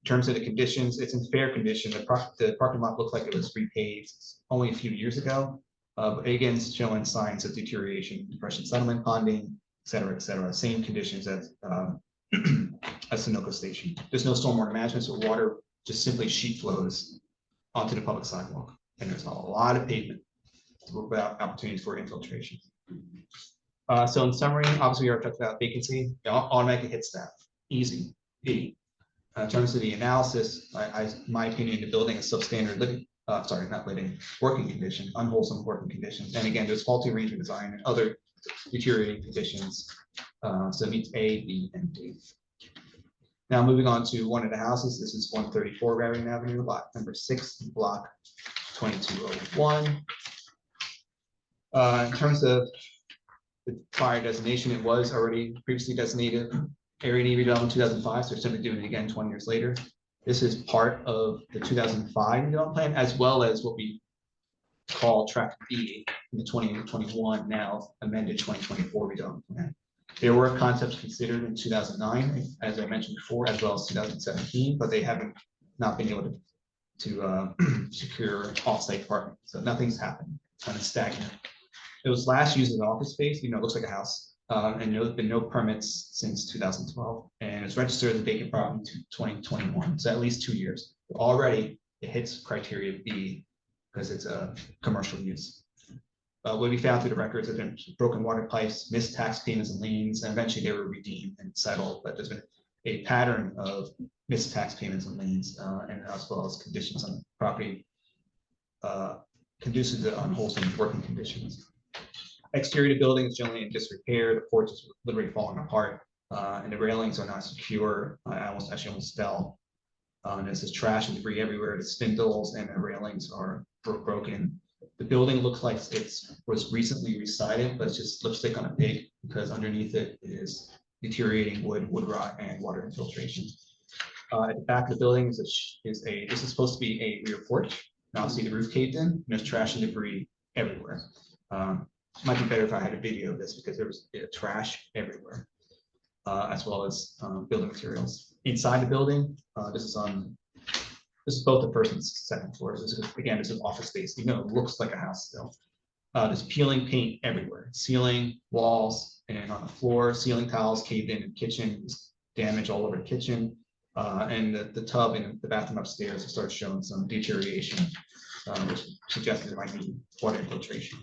In terms of the conditions, it's in fair condition. The parking lot looks like it was repaved only a few years ago. But again, it's showing signs of deterioration, depression, settlement, ponding, et cetera, same conditions as Sunoco station. There's no stormwater management, so water just simply sheet flows onto the public sidewalk. And there's a lot of pavement without opportunities for infiltration. So in summary, obviously we already talked about vacancy, automatically hit staff, easy, B. In terms of the analysis, my opinion, the building is substandard living sorry, not living, working condition, unwholesome working conditions. And again, there's faulty arrangement design and other deteriorating conditions. So it meets A, B, and D. Now moving on to one of the houses, this is 134 Raritan Avenue, lot number 6, block 2201. In terms of the prior designation, it was already previously designated Area D redevelopment 2005, so we're simply doing it again 20 years later. This is part of the 2005 redevelopment plan, as well as what we call track B in the 2021, now amended 2024 redevelopment plan. There were concepts considered in 2009, as I mentioned before, as well as 2017, but they haven't not been able to secure off-site parking. So nothing's happened, kind of stagnant. It was last used as an office space, it looks like a house, and there's been no permits since 2012, and it's registered as a vacant property to 2021, so at least 2 years. Already, it hits criteria B because it's a commercial use. What we found through the records have been broken water pipes, missed tax payments and liens, and eventually they were redeemed and settled, but there's been a pattern of missed tax payments and liens, and as well as conditions on the property conducive to unwholesome working conditions. Exterior of the building is generally in disrepair. The porch is literally falling apart, and the railings are not secure. I almost fell. There's this trash and debris everywhere. The spindles and the railings are broken. The building looks like was recently resided, but it's just lipstick on a pig because underneath it is deteriorating wood rot, and water infiltration. At the back of the building this is supposed to be a rear porch. Now see the roof caved in, and there's trash and debris everywhere. Might be better if I had a video of this because there was trash everywhere, as well as building materials. Inside the building, this is both the first and second floors. This is office space. It looks like a house still. There's peeling paint everywhere, ceiling, walls, and on the floor. Ceiling tiles caved in the kitchen, damage all over the kitchen, and the tub in the bathroom upstairs starts showing some deterioration, which suggests there might be water infiltration.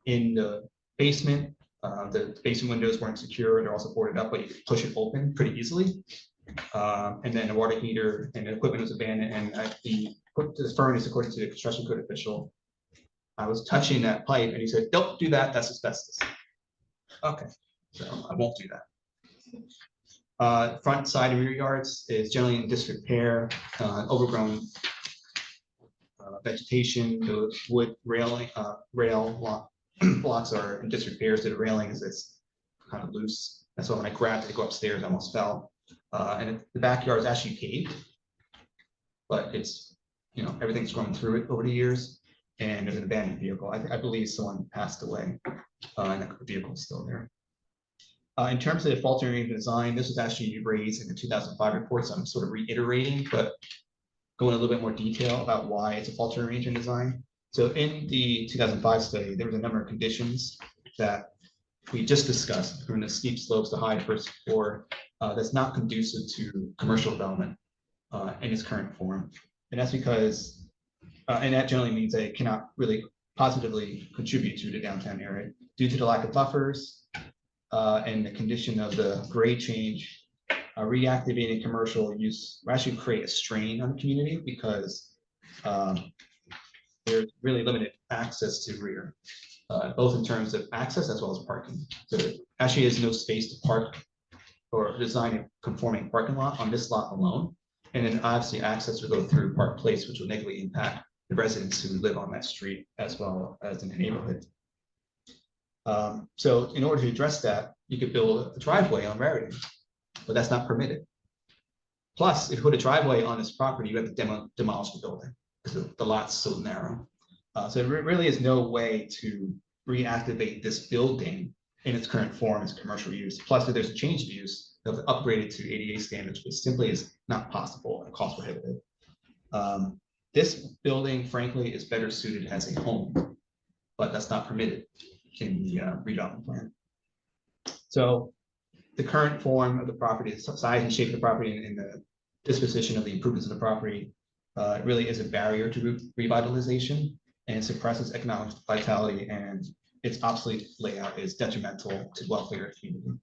In the basement, the basement windows weren't secure. They're also boarded up, but you could push it open pretty easily. And then the water heater and the equipment was abandoned. And the furnace, according to the construction code official, I was touching that pipe and he said, "Don't do that. That's asbestos." Okay, so I won't do that. Front, side, and rear yards is generally in disrepair, overgrown vegetation. The wood railing, blocks are in disrepair, so the railing is kind of loose. That's why when I grabbed it to go upstairs, I almost fell. And the backyard is actually paved, but it's, everything's grown through it over the years, and there's an abandoned vehicle. I believe someone passed away, and the vehicle is still there. In terms of the faulty arrangement design, this was actually raised in the 2005 report, so I'm sort of reiterating, but go in a little bit more detail about why it's a faulty arrangement design. So in the 2005 study, there was a number of conditions that we just discussed, from the steep slopes to high first floor, that's not conducive to commercial development in its current form. And that's because, and that generally means that it cannot really positively contribute to the downtown area due to the lack of buffers and the condition of the grade change. Reactivating commercial use will actually create a strain on the community because there's really limited access to rear, both in terms of access as well as parking. So there actually is no space to park or design a conforming parking lot on this lot alone. And then obviously access will go through Park Place, which will negatively impact the residents who live on that street as well as in the neighborhood. So in order to address that, you could build a driveway on Raritan, but that's not permitted. Plus, if you put a driveway on this property, you have to demolish the building because the lot's so narrow. So there really is no way to reactivate this building in its current form as commercial use. Plus, if there's a change of use, they'll have to upgrade it to ADA standards, which simply is not possible and cost prohibitive. This building, frankly, is better suited as a home, but that's not permitted in the redevelopment plan. So the current form of the property, the size and shape of the property, and the disposition of the improvements of the property really is a barrier to revitalization and suppresses economic vitality, and its obsolete layout is detrimental to welfare of the community.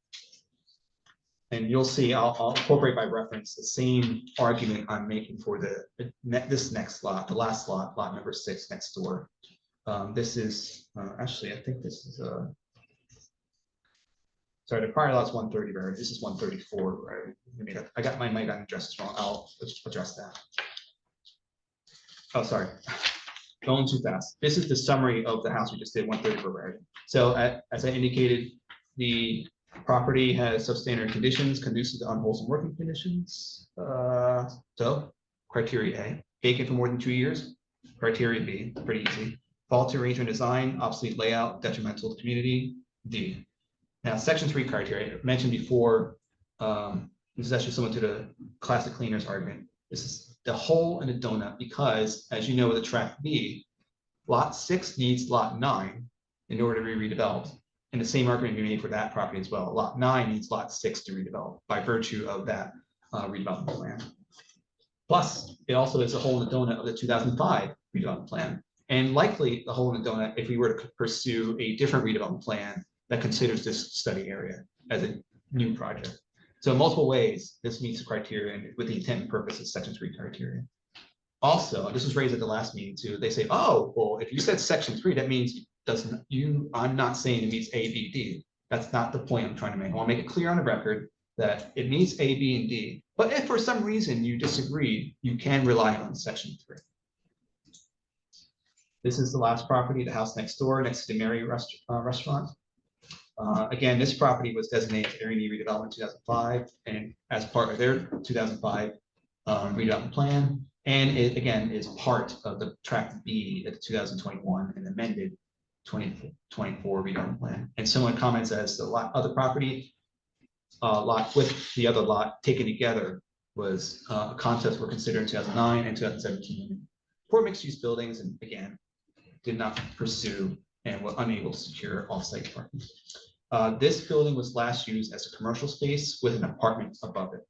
And you'll see, I'll incorporate by reference the same argument I'm making for this next lot, the last lot, lot number 6 next door. This is, actually, I think this is, sorry, the prior lot's 130, right? This is 134, right? I got my addresses wrong. I'll address that. Oh, sorry. Going too fast. This is the summary of the house we just did, 130 Raritan. So as I indicated, the property has substandard conditions, conducive to unwholesome working conditions. So criteria A, vacant for more than 2 years. Criteria B, pretty easy. Faulty arrangement design, obsolete layout, detrimental to the community. D. Now, section 3 criteria mentioned before. This is actually similar to the classic cleaners argument. This is the hole in the donut because, as you know, with the tract B, lot 6 needs lot 9 in order to be redeveloped. And the same argument can be made for that property as well. Lot 9 needs lot 6 to redevelop by virtue of that redevelopment plan. Plus, it also is a hole in the donut of the 2005 redevelopment plan. And likely the hole in the donut if we were to pursue a different redevelopment plan that considers this study area as a new project. So in multiple ways, this meets the criteria and with the intent and purpose of section 3 criteria. Also, this was raised at the last meeting too. They say, oh, well, if you said section 3, that means I'm not saying it meets A, B, D. That's not the point I'm trying to make. I want to make it clear on the record that it meets A, B, and D. But if for some reason you disagree, you can rely on section 3. This is the last property, the house next door, next to the Mary restaurant. Again, this property was designated area need redevelopment in 2005, and as part of their 2005 redevelopment plan, and it again is part of the tract B of the 2021 and amended 2024 redevelopment plan. And similar comments as the other property lot with the other lot taken together was a concept were considered in 2009 and 2017 for mixed-use buildings, and again did not pursue and were unable to secure off-site parking. This building was last used as a commercial space with an apartment above it.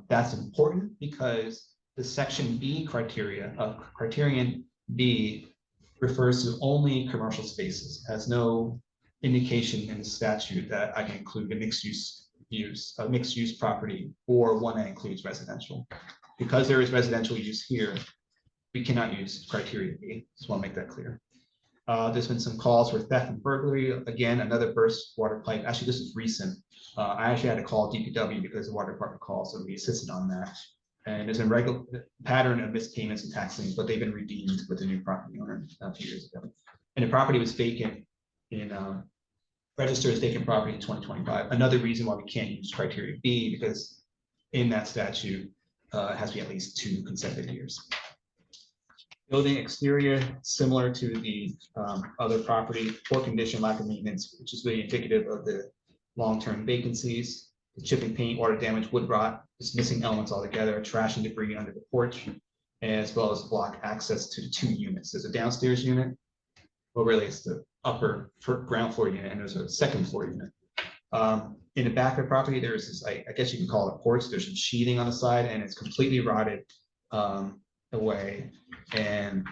That's important because the section B criteria of criterion B refers to only commercial spaces, has no indication in the statute that I can include a mixed use property or one that includes residential. Because there is residential use here, we cannot use criteria B. Just want to make that clear. There's been some calls for theft and burglary. Again, another burst water pipe. Actually, this is recent. I actually had to call DPW because the water department called, so we assisted on that. And there's a regular pattern of missed payments and tax liens, but they've been redeemed with the new property owner a few years ago. And the property was vacant registered as vacant property in 2025. Another reason why we can't use criteria B, because in that statute, it has to be at least 2 consecutive years. Building exterior, similar to the other property, poor condition, lack of maintenance, which is really indicative of the long-term vacancies. The chipping paint, water damage, wood rot, just missing elements altogether, trash and debris under the porch, as well as block access to the 2 units. There's a downstairs unit, well, really it's the upper ground floor unit, and there's a second floor unit. In the back of the property, there's this, I guess you can call it a porch. There's some sheathing on the side, and it's completely rotted away. And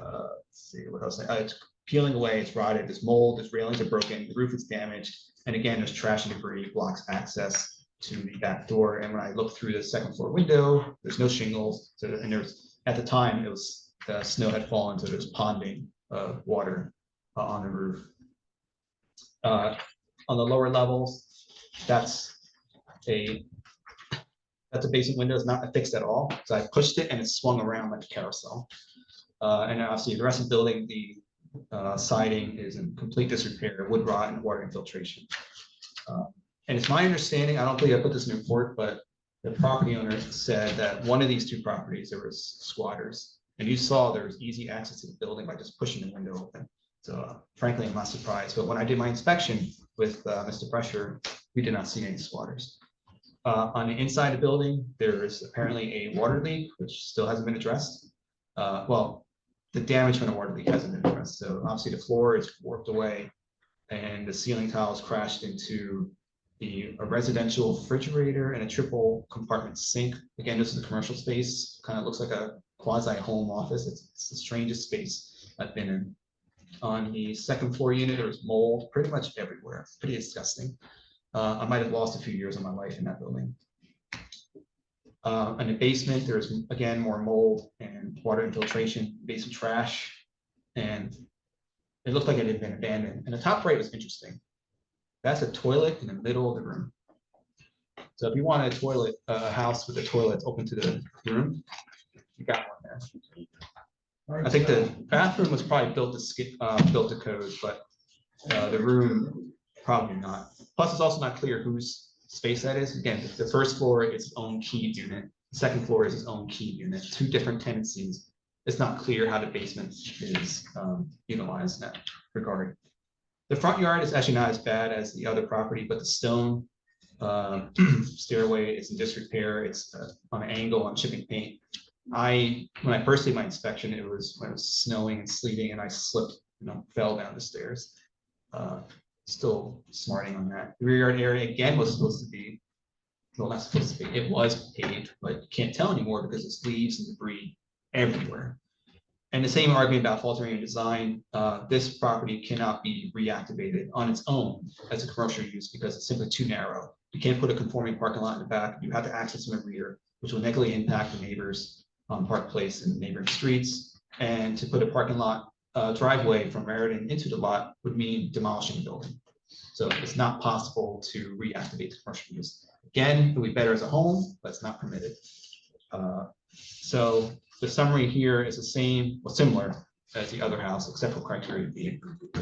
let's see what else. It's peeling away. It's rotted. There's mold. There's railings are broken. The roof is damaged. And again, there's trash and debris blocks access to the back door. And when I look through the second floor window, there's no shingles. So, and there's at the time it was the snow had fallen, so there's ponding of water on the roof. On the lower levels, that's a basement window. It's not fixed at all. So I pushed it and it swung around like a carousel. And obviously the rest of the building, the siding is in complete disrepair, wood rot and water infiltration. And it's my understanding, I don't believe I put this in the report, but the property owner said that one of these 2 properties, there was squatters. And you saw there was easy access to the building by just pushing the window open. So frankly, I'm not surprised. But when I did my inspection with Mr. Pressure, we did not see any squatters. On the inside of the building, there is apparently a water leak, which still hasn't been addressed. Well, the damage from the water leak hasn't been addressed. So obviously the floor is warped away and the ceiling tiles crashed into a residential refrigerator and a triple compartment sink. Again, this is a commercial space, kind of looks like a quasi home office. It's the strangest space I've been in. On the second floor unit, there was mold pretty much everywhere, pretty disgusting. I might have lost a few years of my life in that building. In the basement, there's again more mold and water infiltration, basement trash, and it looked like it had been abandoned. And the top right was interesting. That's a toilet in the middle of the room. So if you want a toilet, a house with a toilet open to the room, you got one there. I think the bathroom was probably built to code, but the room probably not. Plus, it's also not clear whose space that is. Again, the first floor is its own key unit. The second floor is its own key unit. Two different tenancies. It's not clear how the basement is utilized in that regard. The front yard is actually not as bad as the other property, but the stone stairway is in disrepair. It's on an angle on chipping paint. When I first did my inspection, it was when it was snowing and sleeting, and I slipped, fell down the stairs. Still smarting on that. The rear yard area again was supposed to be, well, not supposed to be. It was paved, but you can't tell anymore because it's leaves and debris everywhere. And the same argument about faltering in design. This property cannot be reactivated on its own as a commercial use because it's simply too narrow. You can't put a conforming parking lot in the back. You have to access from the rear, which will negatively impact the neighbors on Park Place and neighboring streets. And to put a parking lot driveway from Meriden into the lot would mean demolishing the building. So it's not possible to reactivate the commercial use. Again, it would be better as a home, but it's not permitted. So the summary here is the same, well, similar as the other house, except for criteria B.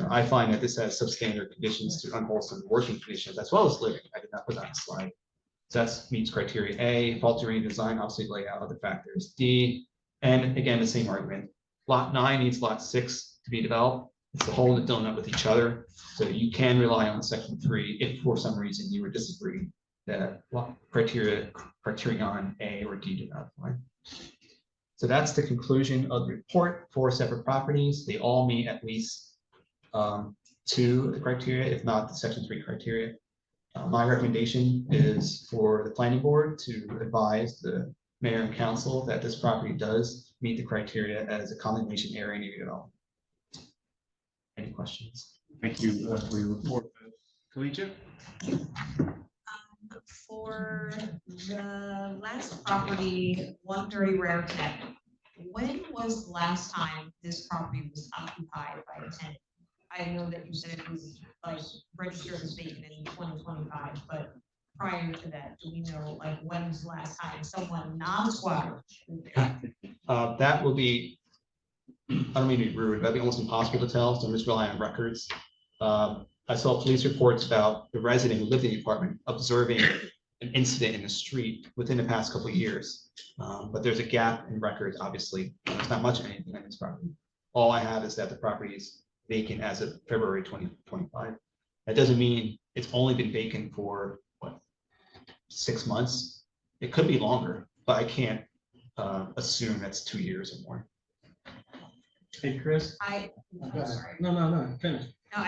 I find that this has substandard conditions to unwholesome working conditions as well as living. I did not put that on the slide. So that meets criteria A, faulty design, obviously layout, other factors. D, and again, the same argument. Lot 9 needs lot 6 to be developed. It's the hole in the donut with each other. So you can rely on section 3 if for some reason you would disagree that criterion A or D do not apply. So that's the conclusion of the report. 4 separate properties. They all meet at least 2 of the criteria, if not the section 3 criteria. My recommendation is for the planning board to advise the mayor and council that this property does meet the criteria as a condemnation area in development. Any questions? Thank you for your report. Collegiate? For the last property, 130 Raritan, when was the last time this property was occupied by a tenant? I know that you said it was like registered as vacant in 2025, but prior to that, do we know like when was the last time someone non-squatter was there? That will be, I don't mean to be rude, that'd be almost impossible to tell, so I'm just relying on records. I saw police reports about the resident who lived in the apartment observing an incident in the street within the past couple of years. But there's a gap in records, obviously. There's not much of anything on this property. All I have is that the property is vacant as of February 2025. That doesn't mean it's only been vacant for, what, 6 months? It could be longer, but I can't assume that's 2 years or more. Hey, Chris? I'm sorry. No, finish. No,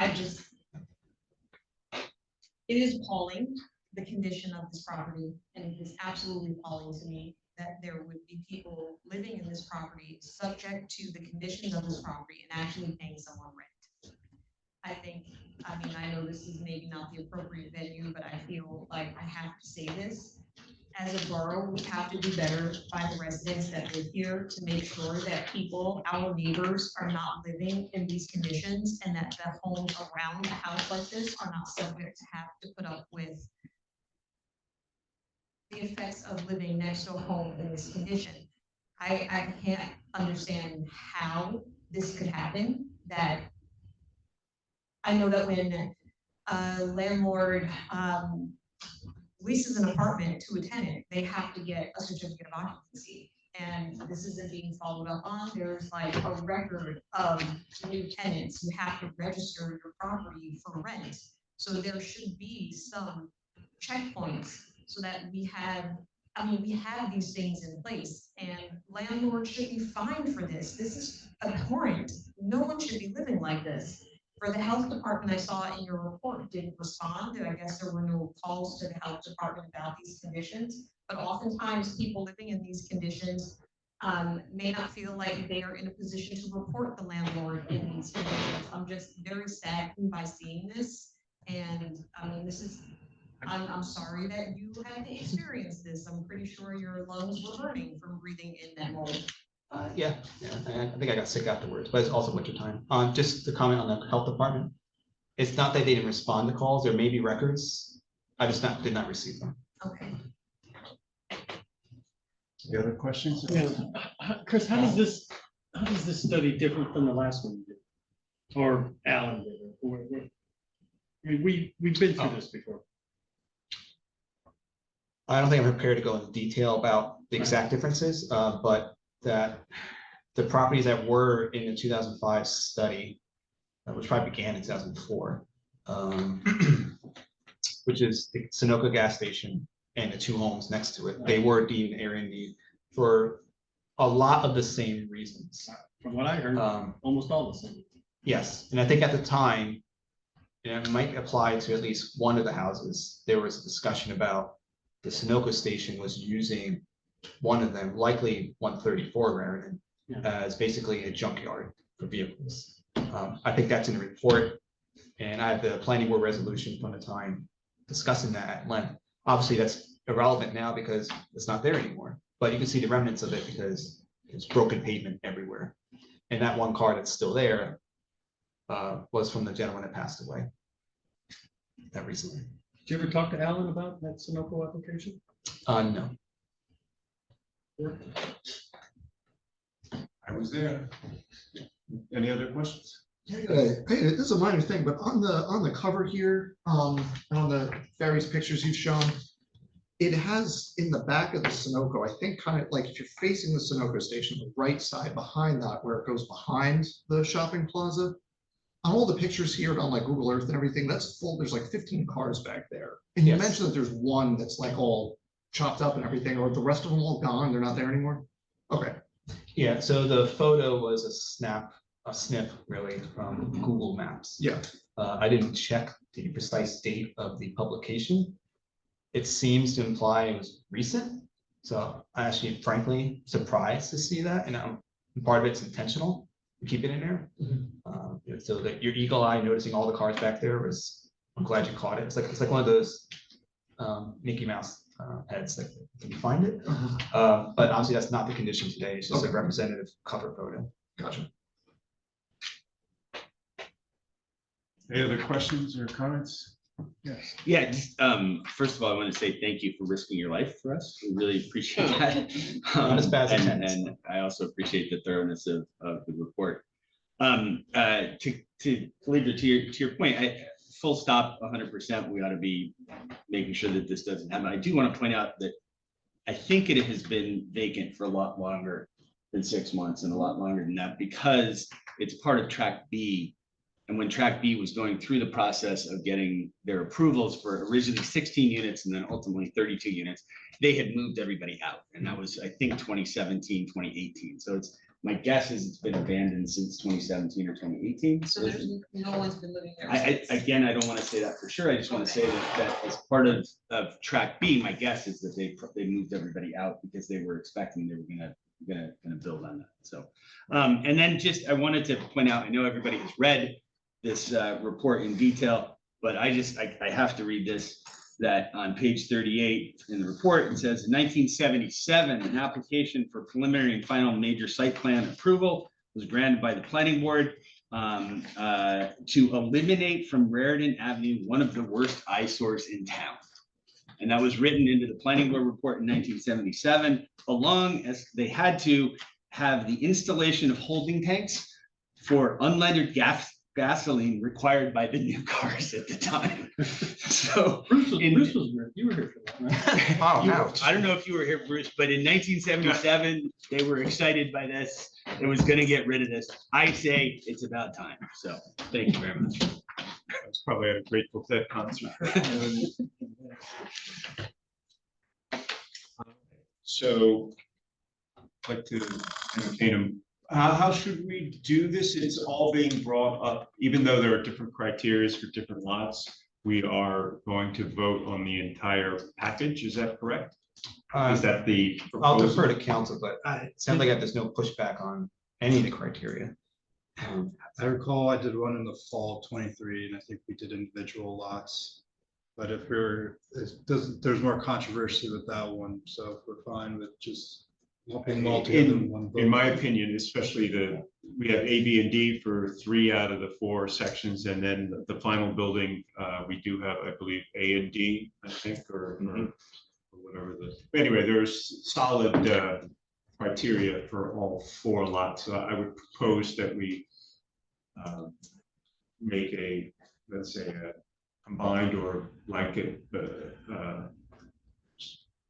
it is appalling, the condition of this property, and it is absolutely appalling to me that there would be people living in this property subject to the conditions of this property and actually paying someone rent. I know this is maybe not the appropriate venue, but I feel like I have to say this. As a borough, we have to do better by the residents that live here to make sure that people, our neighbors, are not living in these conditions and that the homes around a house like this are not subject to have to put up with the effects of living next to a home in this condition. I can't understand how this could happen. That I know that when a landlord leases an apartment to a tenant, they have to get a certificate of occupancy. And this isn't being followed up on. There's like a record of new tenants who have to register your property for rent. So there should be some checkpoints so that we have these things in place, and landlords should be fined for this. This is abhorrent. No one should be living like this. For the health department, I saw in your report didn't respond. I guess there were no calls to the health department about these conditions, but oftentimes people living in these conditions may not feel like they are in a position to report the landlord in these conditions. I'm just very saddened by seeing this. And this is I'm sorry that you had to experience this. I'm pretty sure your lungs were burning from breathing in that mold. Yeah, I think I got sick afterwards, but it's also winter time. Just to comment on the health department. It's not that they didn't respond to calls, there may be records. I just did not receive them. Okay. Any other questions? Yeah. Chris, how does this study different from the last one you did? Or Alan did, or, we've been through this before. I don't think I'm prepared to go into detail about the exact differences, but that the properties that were in the 2005 study, which probably began in 2004, which is the Sunoco gas station and the 2 homes next to it, they were deemed area in need for a lot of the same reasons. From what I heard, almost all the same. Yes, and I think at the time, and it might apply to at least one of the houses, there was a discussion about the Sunoco station was using one of them, likely 134 Raritan, as basically a junkyard for vehicles. I think that's in the report, and I have the planning board resolution from the time discussing that at length. Obviously, that's irrelevant now because it's not there anymore, but you can see the remnants of it because there's broken pavement everywhere. And that one car that's still there was from the gentleman that passed away that recently. Did you ever talk to Alan about that Sunoco application? No. I was there. Any other questions? Hey, this is a minor thing, but on the cover here, on the various pictures you've shown, it has in the back of the Sunoco, I think kind of like if you're facing the Sunoco station, the right side behind that, where it goes behind the shopping plaza. On all the pictures here on like Google Earth and everything, that's full. There's like 15 cars back there. And you Yes. mentioned that there's one that's like all chopped up and everything, or the rest of them all gone, they're not there anymore? Okay. Yeah, so the photo was a snip really from Google Maps. Yeah. I didn't check the precise date of the publication. It seems to imply it was recent. So I actually frankly surprised to see that, and part of it's intentional to keep it in there. So that your eagle eye noticing all the cars back there was, I'm glad you caught it. It's like one of those Mickey Mouse heads that can you find it? But obviously that's not the condition today. It's just a representative cover photo. Gotcha. Any other questions or comments? Yes. Yeah, just, first of all, I want to say thank you for risking your life for us. We really appreciate that. Not as bad as and, intense. and I also appreciate the thoroughness of the report. To Calandra, to your point, full stop, 100%. We ought to be making sure that this doesn't happen. I do want to point out that I think it has been vacant for a lot longer than 6 months and a lot longer than that because it's part of Track B. And when Track B was going through the process of getting their approvals for originally 16 units and then ultimately 32 units, they had moved everybody out. And that was, I think, 2017, 2018. So my guess is it's been abandoned since 2017 or 2018. So there's no one's been living there. Again, I don't want to say that for sure. I just want to say that as part of Track B, my guess is that they moved everybody out because they were expecting they were gonna build on that. So, and then just I wanted to point out, I know everybody has read this report in detail, but I have to read this, that on page 38 in the report, it says in 1977, an application for preliminary and final major site plan approval was granted by the planning board to eliminate from Raritan Avenue one of the worst eyesores in town. And that was written into the planning board report in 1977, along as they had to have the installation of holding tanks for unleaded gasoline required by the new cars at the time. So Bruce was here. You were here for that, right? I don't know if you were here, Bruce, but in 1977, they were excited by this. It was going to get rid of this. I say it's about time. So thank you very much. That's probably a Grateful Dead concert. So I'd like to entertain them. How should we do this? It's all being brought up, even though there are different criteria for different lots. We are going to vote on the entire package. Is that correct? Is that the I'll proposal? defer to council, but it sounds like there's no pushback on any of the criteria. I recall I did one in the fall of 23, and I think we did individual lots. But if there's more controversy with that one, so if we're fine with just lumping them all together in one vote. In my opinion, especially we have A, B, and D for 3 out of the 4 sections, and then the final building, we do have, I believe, A and D, I think, or whatever anyway, there's solid criteria for all 4 lots. So I would propose that we make let's say, a combined or blanket,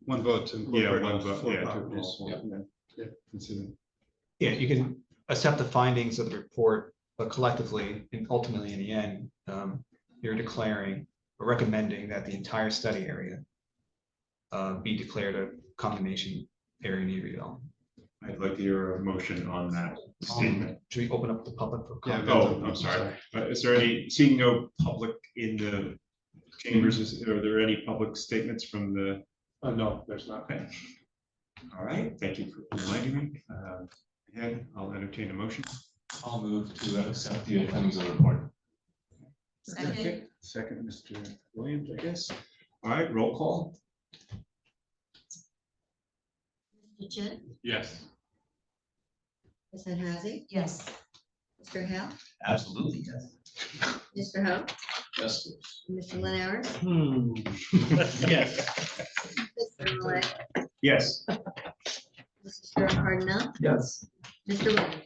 one vote to yeah, incorporate one all vote, 4 yeah, to properties. all 4, yeah, consider. Yeah, you can accept the findings of the report, but collectively and ultimately in the end, you're declaring or recommending that the entire study area be declared a condemnation area need redevelopment. I'd like to hear a motion on that statement. Should we open up the public for comment? Oh, I'm sorry. Is there seeing no public in the chambers, are there any public statements from the? No, there's not. Okay. All right, thank you for reminding me. Again, I'll entertain a motion. I'll move to accept the findings of the report. Second. Second, Mr. Williams, I guess. All right, roll call. Mr. Chin, Yes. Ms. Hazzy, Yes. Mr. Hale, Absolutely, yes. Mr. Ho, Yes. Mr. Lennart, Yes. Mr. Malay, Yes. Mr. Cardinal, Yes. Mr. Williams.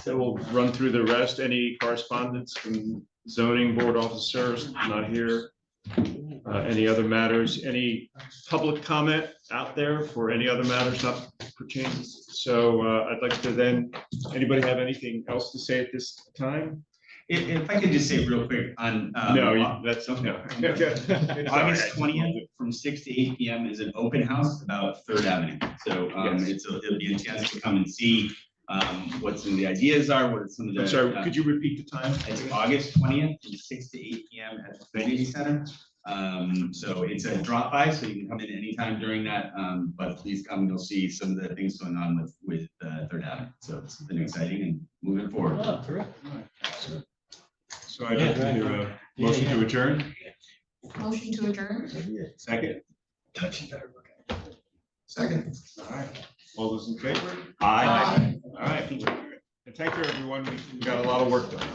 So we'll run through the rest. Any correspondence from zoning board officers not here? Any other matters? Any public comment out there for any other matters not pertaining? So I'd like to then, anybody have anything else to say at this time? If I could just say real quick on. That's, no. August 20th from 6 to 8 PM is an open house about Third Avenue. So it'll be a chance to come and see what some of the ideas are, what some of the. I'm sorry, could you repeat the time? It's August 20th from 6 to 8 PM at the Community Center. So it's a drop by, so you can come in anytime during that, but please come, you'll see some of the things going on with Third Avenue. So it's been exciting and moving forward. Oh, terrific. So I'd like to hear a motion to adjourn. Motion to adjourn? Second. Second. All right. All those in favor? Aye. All right. And thank you, everyone. We got a lot of work done.